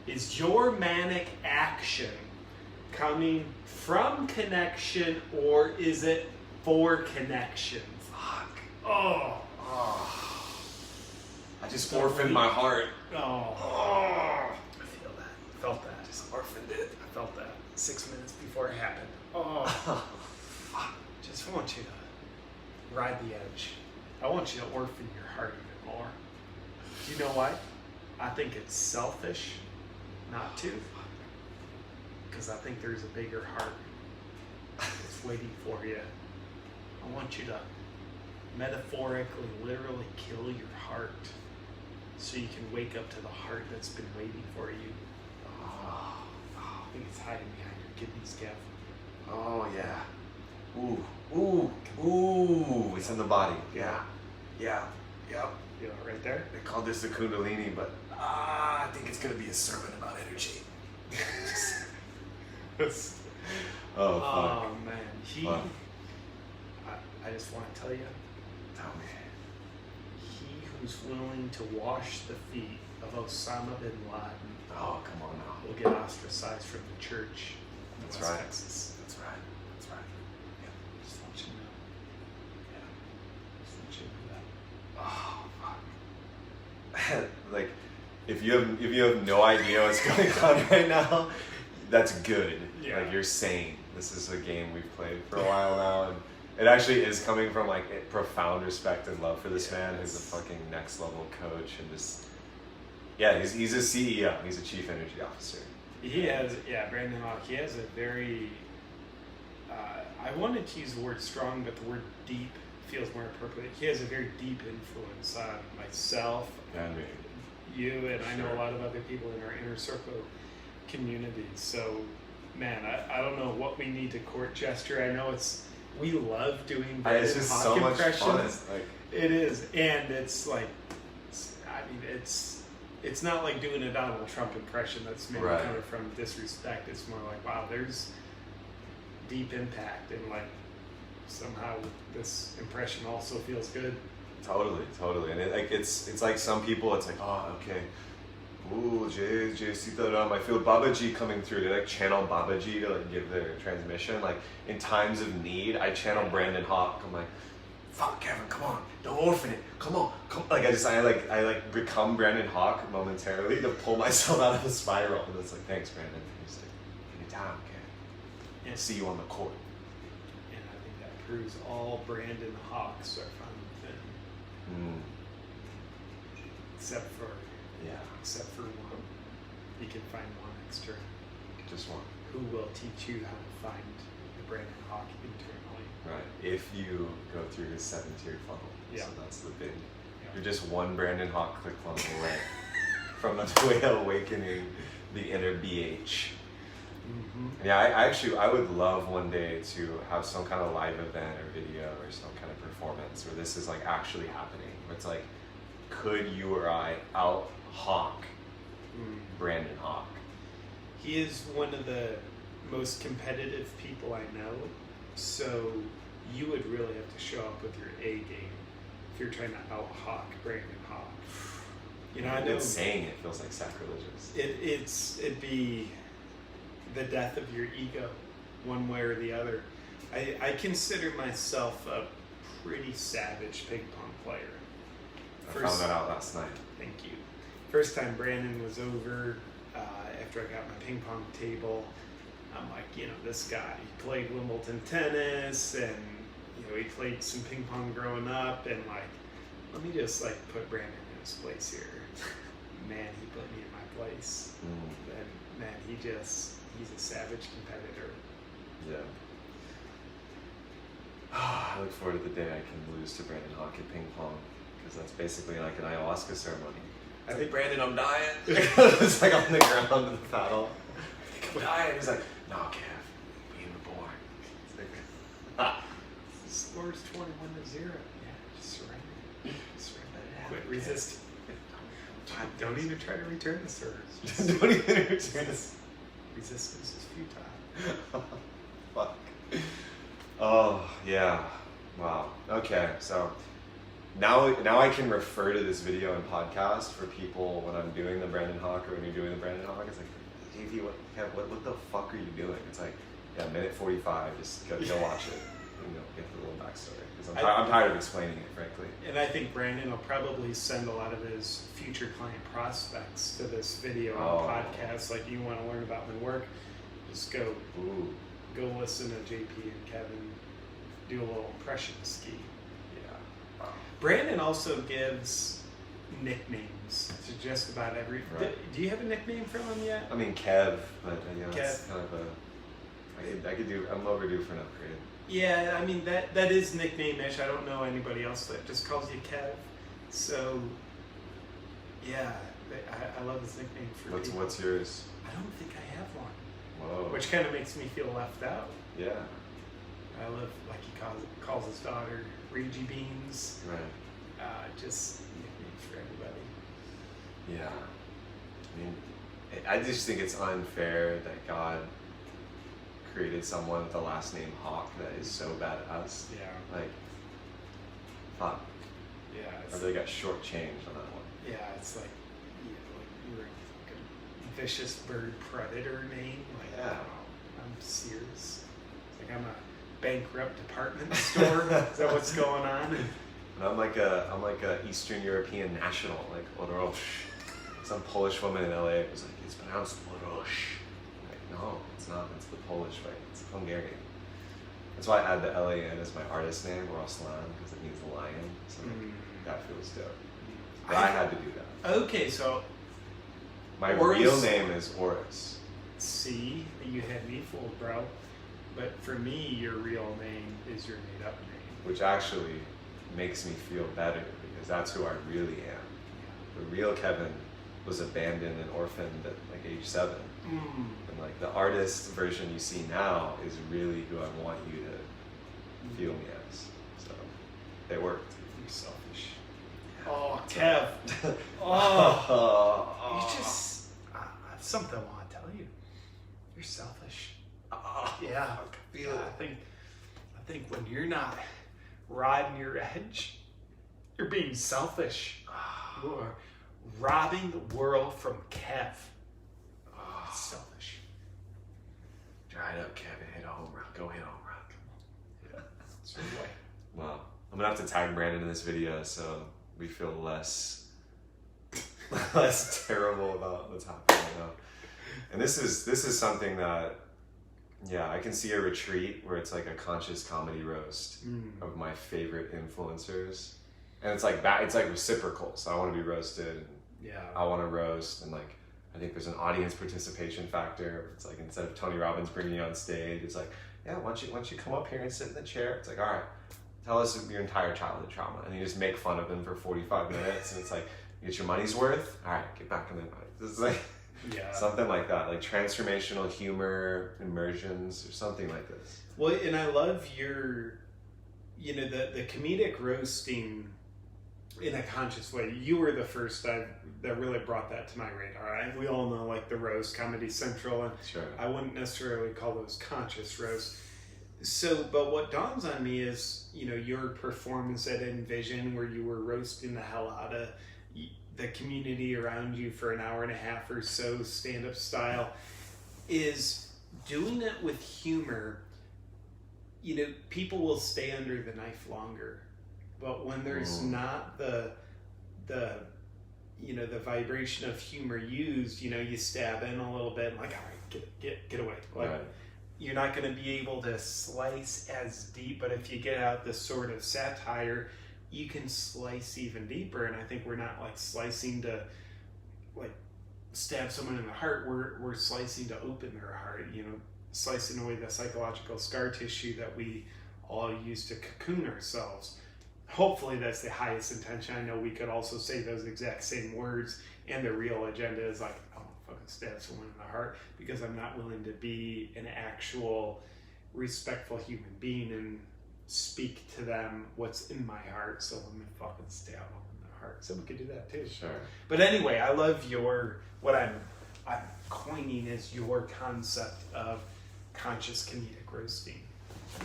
Speaker 2: Is your manic action coming from connection, or is it for connection?
Speaker 1: Fuck.
Speaker 2: I
Speaker 1: just orphaned my heart.
Speaker 2: I felt that.
Speaker 1: Just orphaned it.
Speaker 2: I felt that 6 minutes before it happened. Just want you to ride the edge. I want you to orphan your heart even more. You know why? I think it's selfish not to. Because I think there's a bigger heart that's waiting for you. I want you to metaphorically, literally kill your heart so you can wake up to the heart that's been waiting for you. I think it's hiding behind your kidneys, Kev.
Speaker 1: Oh, yeah. Ooh. It's in the body. Yeah. Yep.
Speaker 2: You know, right there?
Speaker 1: They call this the Kundalini, but I think it's going to be a sermon about energy.
Speaker 2: Oh, man. I just want to tell you.
Speaker 1: Tell me.
Speaker 2: He who's willing to wash the feet of Osama bin Laden.
Speaker 1: Oh, come on now.
Speaker 2: Will get ostracized from the church in
Speaker 1: That's
Speaker 2: West
Speaker 1: right.
Speaker 2: Texas.
Speaker 1: That's right. Yeah.
Speaker 2: Just want you to know.
Speaker 1: Yeah.
Speaker 2: Just want you to know that.
Speaker 1: Oh, fuck. Like, if you have no idea what's going on right now, that's good.
Speaker 2: Yeah.
Speaker 1: Like, you're sane. This is a game we've played for a while now, and it actually is coming from like a profound respect and love for this man who's a fucking next level coach, and just he's a CEO. He's a chief energy officer.
Speaker 2: He has, Brandon Hawk. He has a very, I wanted to use the word strong, but the word deep feels more appropriate. He has a very deep influence on myself, you, and I know a lot of other people in our inner circle community. So, man, I don't know what we need to court gesture. I know we love doing
Speaker 1: It's just
Speaker 2: Hawk
Speaker 1: so much
Speaker 2: impressions.
Speaker 1: fun. Like,
Speaker 2: It is, and it's like, it's not like doing a Donald Trump impression that's maybe
Speaker 1: Right.
Speaker 2: coming from disrespect. It's more like, wow, there's deep impact, and like somehow this impression also feels good.
Speaker 1: Totally, and it's like some people, it's like, oh, okay, ooh, Jay Sitaram, I feel Babaji coming through. They like channel Babaji to like give their transmission. Like in times of need, I channel Brandon Hawk. I'm like, fuck, Kevin, come on, don't orphan it. Come on. Like I become Brandon Hawk momentarily to pull myself out of the spiral. And it's like, thanks, Brandon. He's like, anytime, okay.
Speaker 2: Yeah.
Speaker 1: See you on the court.
Speaker 2: And I think that proves all Brandon Hawks are fun within, except for one. You can find one external.
Speaker 1: Just one.
Speaker 2: Who will teach you how to find the Brandon Hawk internally.
Speaker 1: Right. If you go through your 7-tiered funnel.
Speaker 2: Yeah.
Speaker 1: So that's the big.
Speaker 2: Yeah.
Speaker 1: You're just one Brandon Hawk click funnel away from awakening the inner BH.
Speaker 2: Mm-hmm.
Speaker 1: Yeah, I would love one day to have some kind of live event or video or some kind of performance where this is like actually happening. Where it's like, could you or I out Hawk Brandon Hawk?
Speaker 2: He is one of the most competitive people I know, so you would really have to show up with your A game if you're trying to out Hawk Brandon Hawk. You know, I know
Speaker 1: saying it feels like sacrilegious.
Speaker 2: It'd be the death of your ego, one way or the other. I consider myself a pretty savage ping pong player.
Speaker 1: I found that out last night.
Speaker 2: Thank you. First time Brandon was over, after I got my ping pong table, I'm like, this guy, he played Wimbledon tennis, and he played some ping pong growing up, and like, let me just like put Brandon in his place here. Man, he put me in my place. And man, he's a savage competitor.
Speaker 1: Yeah. I look forward to the day I can lose to Brandon Hawk at ping pong, because that's basically like an ayahuasca ceremony. I think, Brandon, I'm dying. It's like on the ground in the paddle. I think I'm dying. He's like, no, Kev, we were born. It's like,
Speaker 2: the score's 21-0. Yeah, just surrender. Quit resisting. Don't even try to return the serves.
Speaker 1: Don't even return this.
Speaker 2: Resistance is futile.
Speaker 1: Fuck. Oh, yeah. Wow. Okay, so now I can refer to this video and podcast for people when I'm doing the Brandon Hawk or when you're doing the Brandon Hawk. It's like, JV, what the fuck are you doing? It's like, yeah, minute 45, just go watch it and get the little backstory. Because I'm tired of explaining it, frankly.
Speaker 2: And I think Brandon will probably send a lot of his future client prospects to this video and podcast. Like, you want to learn about my work, just go listen to JP and Kevin do a little impression ski.
Speaker 1: Yeah. Wow.
Speaker 2: Brandon also gives nicknames to just about every.
Speaker 1: Right.
Speaker 2: Do you have a nickname for him yet?
Speaker 1: I mean, Kev, but
Speaker 2: Kev.
Speaker 1: It's kind of a. I could do. I'm overdue for an upgrade.
Speaker 2: Yeah, I mean that is nickname-ish. I don't know anybody else that just calls you Kev. So, yeah, I love his nickname for people.
Speaker 1: What's yours?
Speaker 2: I don't think I have one.
Speaker 1: Whoa.
Speaker 2: Which kind of makes me feel left out.
Speaker 1: Yeah.
Speaker 2: I love, like he calls his daughter Reggie Beans.
Speaker 1: Right.
Speaker 2: Just nicknames for everybody.
Speaker 1: Yeah. I mean, I just think it's unfair that God created someone with the last name Hawk that is so badass.
Speaker 2: Yeah.
Speaker 1: Like, fuck.
Speaker 2: Yeah.
Speaker 1: I really got shortchanged on that one.
Speaker 2: Yeah, it's like, you were like a vicious bird predator name. Like,
Speaker 1: Yeah.
Speaker 2: I'm Sears. It's like I'm a bankrupt department store. Is that what's going on?
Speaker 1: And I'm like a Eastern European national, like Orosz. Some Polish woman in LA was like, it's pronounced Orosz. Like, no, it's not. It's the Polish way. It's Hungarian. That's why I add the LA in as my artist name, Orosz, because it means lion. So that feels dope. But I had to do that.
Speaker 2: Okay, so
Speaker 1: my
Speaker 2: Orosz,
Speaker 1: real name is Orosz.
Speaker 2: See, you had me fooled, bro. But for me, your real name is your made-up name.
Speaker 1: Which actually makes me feel better because that's who I really am. The real Kevin was abandoned and orphaned at like age 7. And like the artist version you see now is really who I want you to feel me as. So they worked.
Speaker 2: You're selfish. Oh, Kev. Oh. You just something I want to tell you. You're selfish. Yeah.
Speaker 1: I feel it.
Speaker 2: I think when you're not riding your edge, you're being selfish. You are robbing the world from Kev. It's selfish.
Speaker 1: Dry it up, Kevin. Hit a home run. Go hit a home run. Come on.
Speaker 2: Yeah. It's your way.
Speaker 1: Well, I'm gonna have to tag Brandon in this video so we feel less terrible about what's happening right now. And this is something that, yeah, I can see a retreat where it's like a conscious comedy roast of my favorite influencers, and it's like that. It's like reciprocal. So I want to be roasted, and
Speaker 2: Yeah.
Speaker 1: I want to roast, and like I think there's an audience participation factor. It's like instead of Tony Robbins bringing you on stage, it's like yeah, why don't you come up here and sit in the chair? It's like, all right, tell us your entire childhood trauma. And you just make fun of them for 45 minutes. And it's like, you get your money's worth? All right, get back in the body. It's like something like that, like transformational humor, immersions, or something like this.
Speaker 2: Well, and I love your, the comedic roasting in a conscious way. You were the first that really brought that to my radar. We all know like the roast, Comedy Central, and
Speaker 1: Sure.
Speaker 2: I wouldn't necessarily call those conscious roasts. So, but what dawns on me is, your performance at Envision, where you were roasting the hell out of the community around you for an hour and a half or so, stand-up style, is doing it with humor. People will stay under the knife longer, but when there's not the vibration of humor used, you stab in a little bit, like, all right, get away. Like, right. You're not going to be able to slice as deep, but if you get out this sort of satire, you can slice even deeper. And I think we're not like slicing to like stab someone in the heart. We're slicing to open their heart, slicing away the psychological scar tissue that we all use to cocoon ourselves. Hopefully that's the highest intention. I know we could also say those exact same words, and the real agenda is like, I won't fucking stab someone in the heart because I'm not willing to be an actual respectful human being and speak to them what's in my heart. So let me fucking stab them in the heart. So we could do that too.
Speaker 1: Sure.
Speaker 2: But anyway, I love what I'm coining is your concept of conscious comedic roasting.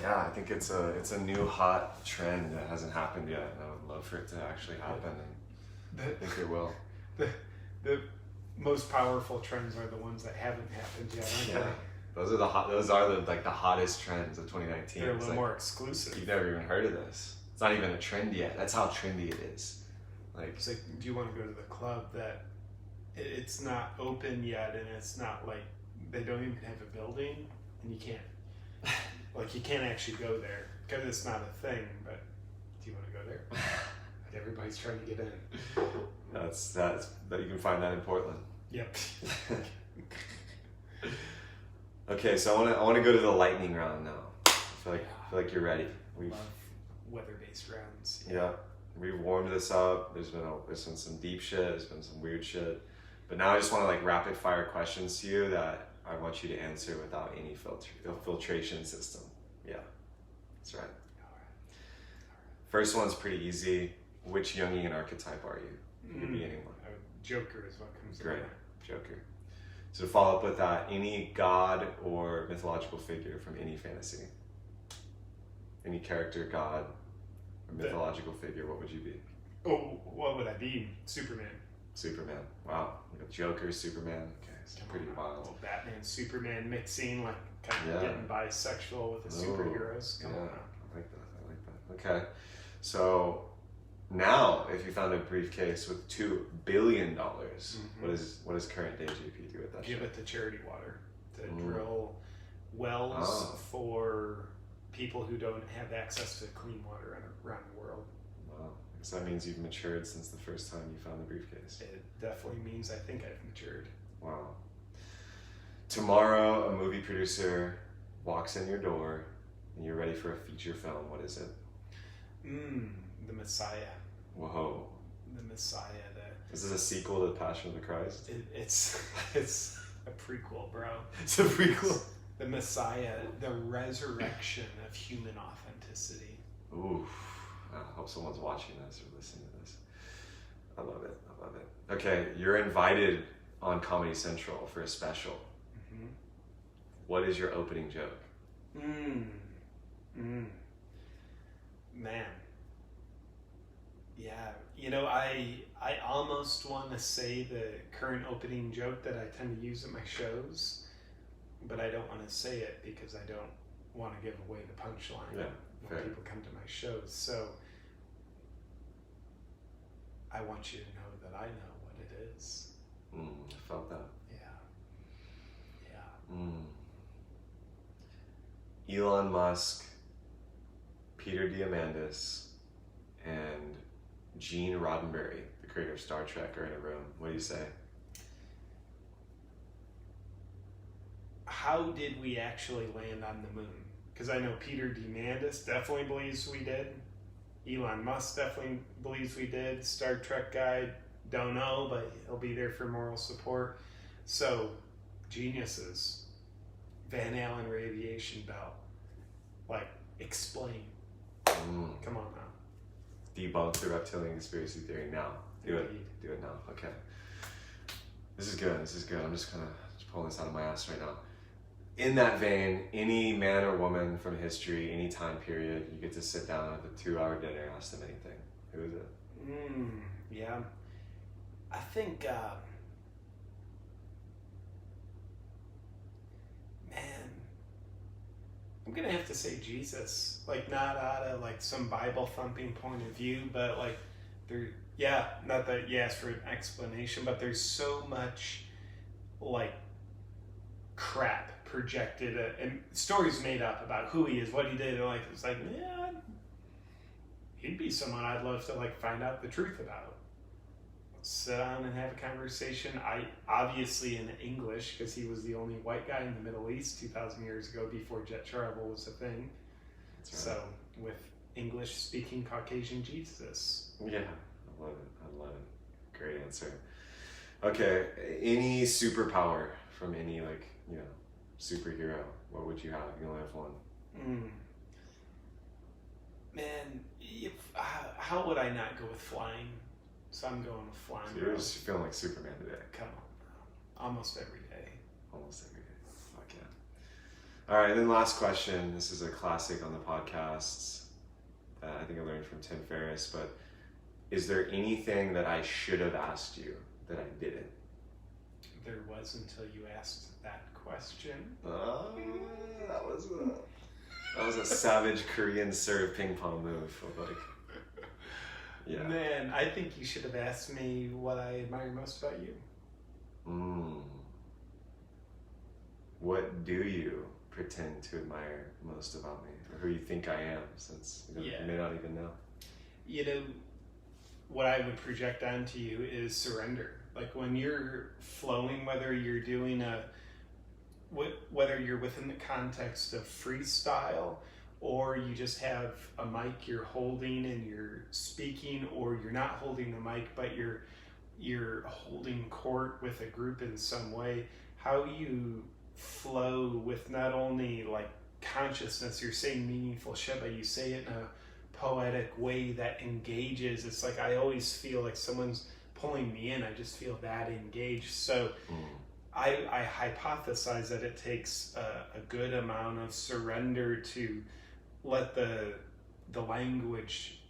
Speaker 1: Yeah, I think it's a new hot trend that hasn't happened yet, and I would love for it to actually happen, and I think it will.
Speaker 2: The most powerful trends are the ones that haven't happened yet, aren't they?
Speaker 1: Those are the hottest trends of 2019.
Speaker 2: They're a little more exclusive.
Speaker 1: You've never even heard of this. It's not even a trend yet. That's how trendy it is.
Speaker 2: It's like, do you want to go to the club that it's not open yet, and it's not like they don't even have a building, and you can't. Like, you can't actually go there because it's not a thing, but do you want to go there? Like, everybody's trying to get in.
Speaker 1: That's you can find that in Portland.
Speaker 2: Yep.
Speaker 1: Okay, so I want to go to the lightning round now. I feel like you're ready.
Speaker 2: Love weather-based rounds.
Speaker 1: Yeah, we've warmed this up. There's been some deep shit. There's been some weird shit. But now I just want to like rapid fire questions to you that I want you to answer without any filtration system. Yeah, that's right. All right. First one's pretty easy. Which Jungian archetype are you? You can be anyone.
Speaker 2: Joker is what comes to mind.
Speaker 1: Great, Joker. So to follow up with that, any god or mythological figure from any fantasy? Any character, god, or mythological figure, what would you be?
Speaker 2: Oh, what would I be? Superman.
Speaker 1: Superman. Wow. Joker, Superman. Okay, it's pretty wild.
Speaker 2: Well, Batman, Superman mixing, like kind of getting bisexual with the superheroes. Come on.
Speaker 1: I like that. Okay. So now, if you found a briefcase with $2 billion, what does current day JP do with that?
Speaker 2: Give it to charity water to drill wells for people who don't have access to clean water around the world.
Speaker 1: Wow. So that means you've matured since the first time you found the briefcase.
Speaker 2: It definitely means I think I've matured.
Speaker 1: Wow. Tomorrow, a movie producer walks in your door and you're ready for a feature film. What is it?
Speaker 2: The Messiah.
Speaker 1: Whoa.
Speaker 2: The Messiah.
Speaker 1: Is this a sequel to The Passion of the Christ?
Speaker 2: It's a prequel, bro.
Speaker 1: It's a prequel.
Speaker 2: The Messiah, the resurrection of human authenticity.
Speaker 1: Ooh. I hope someone's watching this or listening to this. I love it. Okay, you're invited on Comedy Central for a special. What is your opening joke?
Speaker 2: Man. Yeah, I almost want to say the current opening joke that I tend to use at my shows, but I don't want to say it because I don't want to give away the punchline when people come to my shows. So I want you to know that I know what it is.
Speaker 1: I felt that. Yeah. Elon Musk, Peter Diamandis, and Gene Roddenberry, the creator of Star Trek, are in a room. What do you say?
Speaker 2: How did we actually land on the moon? because I know Peter Diamandis definitely believes we did. Elon Musk definitely believes we did. Star Trek guy, don't know, but he'll be there for moral support. So, geniuses. Van Allen radiation belt. Like, explain. Come on now.
Speaker 1: Debunk the reptilian conspiracy theory now. Do it now. Okay. This is good. I'm just kind of pulling this out of my ass right now. In that vein, any man or woman from history, any time period, you get to sit down at a 2-hour dinner, ask them anything. Who is it?
Speaker 2: Yeah. I think, man, I'm going to have to say Jesus. Like, not out of, like, some Bible thumping point of view, but, like, not that you asked for an explanation, but there's so much, like, crap projected and stories made up about who he is, what he did, and like it's like, yeah, he'd be someone I'd love to like find out the truth about. Sit down and have a conversation. I obviously in English, because he was the only white guy in the Middle East 2,000 years ago before jet travel was a thing. That's right. So with English speaking Caucasian Jesus.
Speaker 1: Yeah, I love it. Great answer. Okay, any superpower from any like, you know, superhero, what would you have? You only have one.
Speaker 2: Man, how would I not go with flying? So I'm going with flying.
Speaker 1: So you're just feeling like Superman today.
Speaker 2: Come on, bro. Almost every day.
Speaker 1: Fuck yeah. All right, and then last question. This is a classic on the podcasts that I think I learned from Tim Ferriss, but is there anything that I should have asked you that I didn't?
Speaker 2: There was until you asked that question.
Speaker 1: That was a savage Korean serve ping pong move. Like, yeah.
Speaker 2: Man, I think you should have asked me what I admire most about you.
Speaker 1: What do you pretend to admire most about me, or who you think I am? Since you may not even know.
Speaker 2: You know, what I would project onto you is surrender. Like when you're flowing, whether you're doing whether you're within the context of freestyle or you just have a mic you're holding and you're speaking, or you're not holding the mic but you're holding court with a group in some way, how you flow with not only like consciousness, you're saying meaningful shit, but you say it in a poetic way that engages. It's like I always feel like someone's pulling me in. I just feel that engaged. So I hypothesize that it takes a good amount of surrender to let the language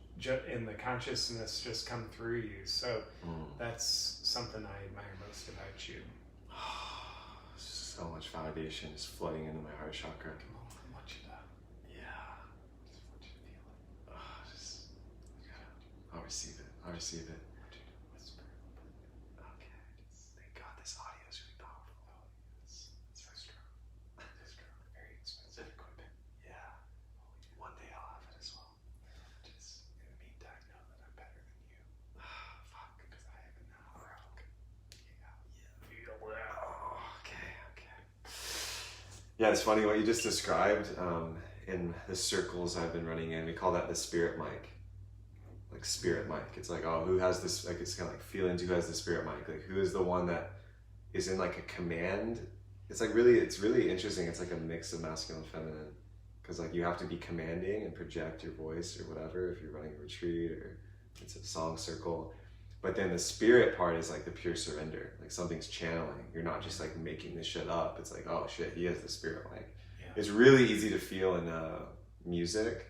Speaker 2: and the consciousness just come through you. So that's something I admire most about you.
Speaker 1: So much validation is flooding into my heart chakra.
Speaker 2: Come on, I want you to.
Speaker 1: Yeah. Just want you to feel it. I'll receive it.
Speaker 2: Whisper.
Speaker 1: Okay. Thank God this audio is really powerful.
Speaker 2: It's so strong. Very expensive equipment.
Speaker 1: Yeah. One day I'll have it as well.
Speaker 2: Just in the meantime, know that I'm better than you.
Speaker 1: Fuck.
Speaker 2: Because I have an rock.
Speaker 1: Yeah. Feel that. Oh, okay. Yeah, it's funny what you just described. In the circles I've been running in, we call that the spirit mic. Like spirit mic. It's like, oh, who has this? Like, it's kind of like feelings. Who has the spirit mic? Like, who is the one that is in like a command? It's really interesting. It's like a mix of masculine and feminine, because like you have to be commanding and project your voice or whatever if you're running a retreat or it's a song circle. But then the spirit part is like the pure surrender. Like something's channeling. You're not just like making this shit up. It's like, oh shit, he has the spirit mic. Yeah. It's really easy to feel in music.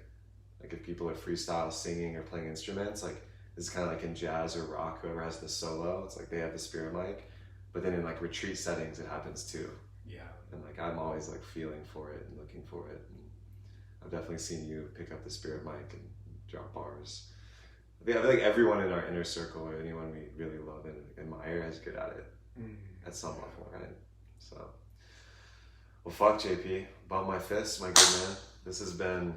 Speaker 1: Like if people are freestyle singing or playing instruments, like this is kind of like in jazz or rock, whoever has the solo, it's like they have the spirit mic. But then in like retreat settings, it happens too.
Speaker 2: Yeah.
Speaker 1: And like I'm always like feeling for it and looking for it. And I've definitely seen you pick up the spirit mic and drop bars. I feel like everyone in our inner circle or anyone we really love and admire is good at it at some level, right? So, well, fuck JP, bump my fist, my good man. This has been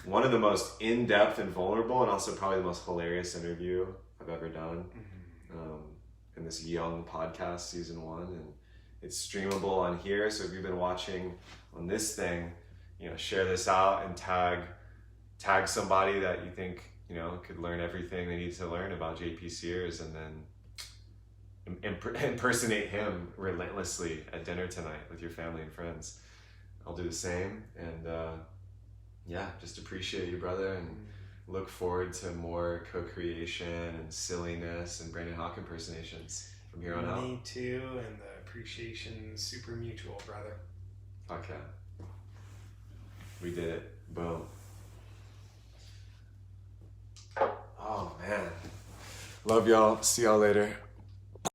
Speaker 1: one of the most in-depth and vulnerable, and also probably the most hilarious interview I've ever done in this young podcast, season 1, and it's streamable on here. So if you've been watching on this thing, share this out and tag somebody that you think, could learn everything they need to learn about JP Sears, and then impersonate him relentlessly at dinner tonight with your family and friends. I'll do the same, and just appreciate you, brother, and look forward to more co-creation and silliness and Brandon Hawk impersonations from here on out.
Speaker 2: Me too, and the appreciation super mutual, brother.
Speaker 1: Okay. We did it. Boom. Oh, man. Love y'all. See y'all later.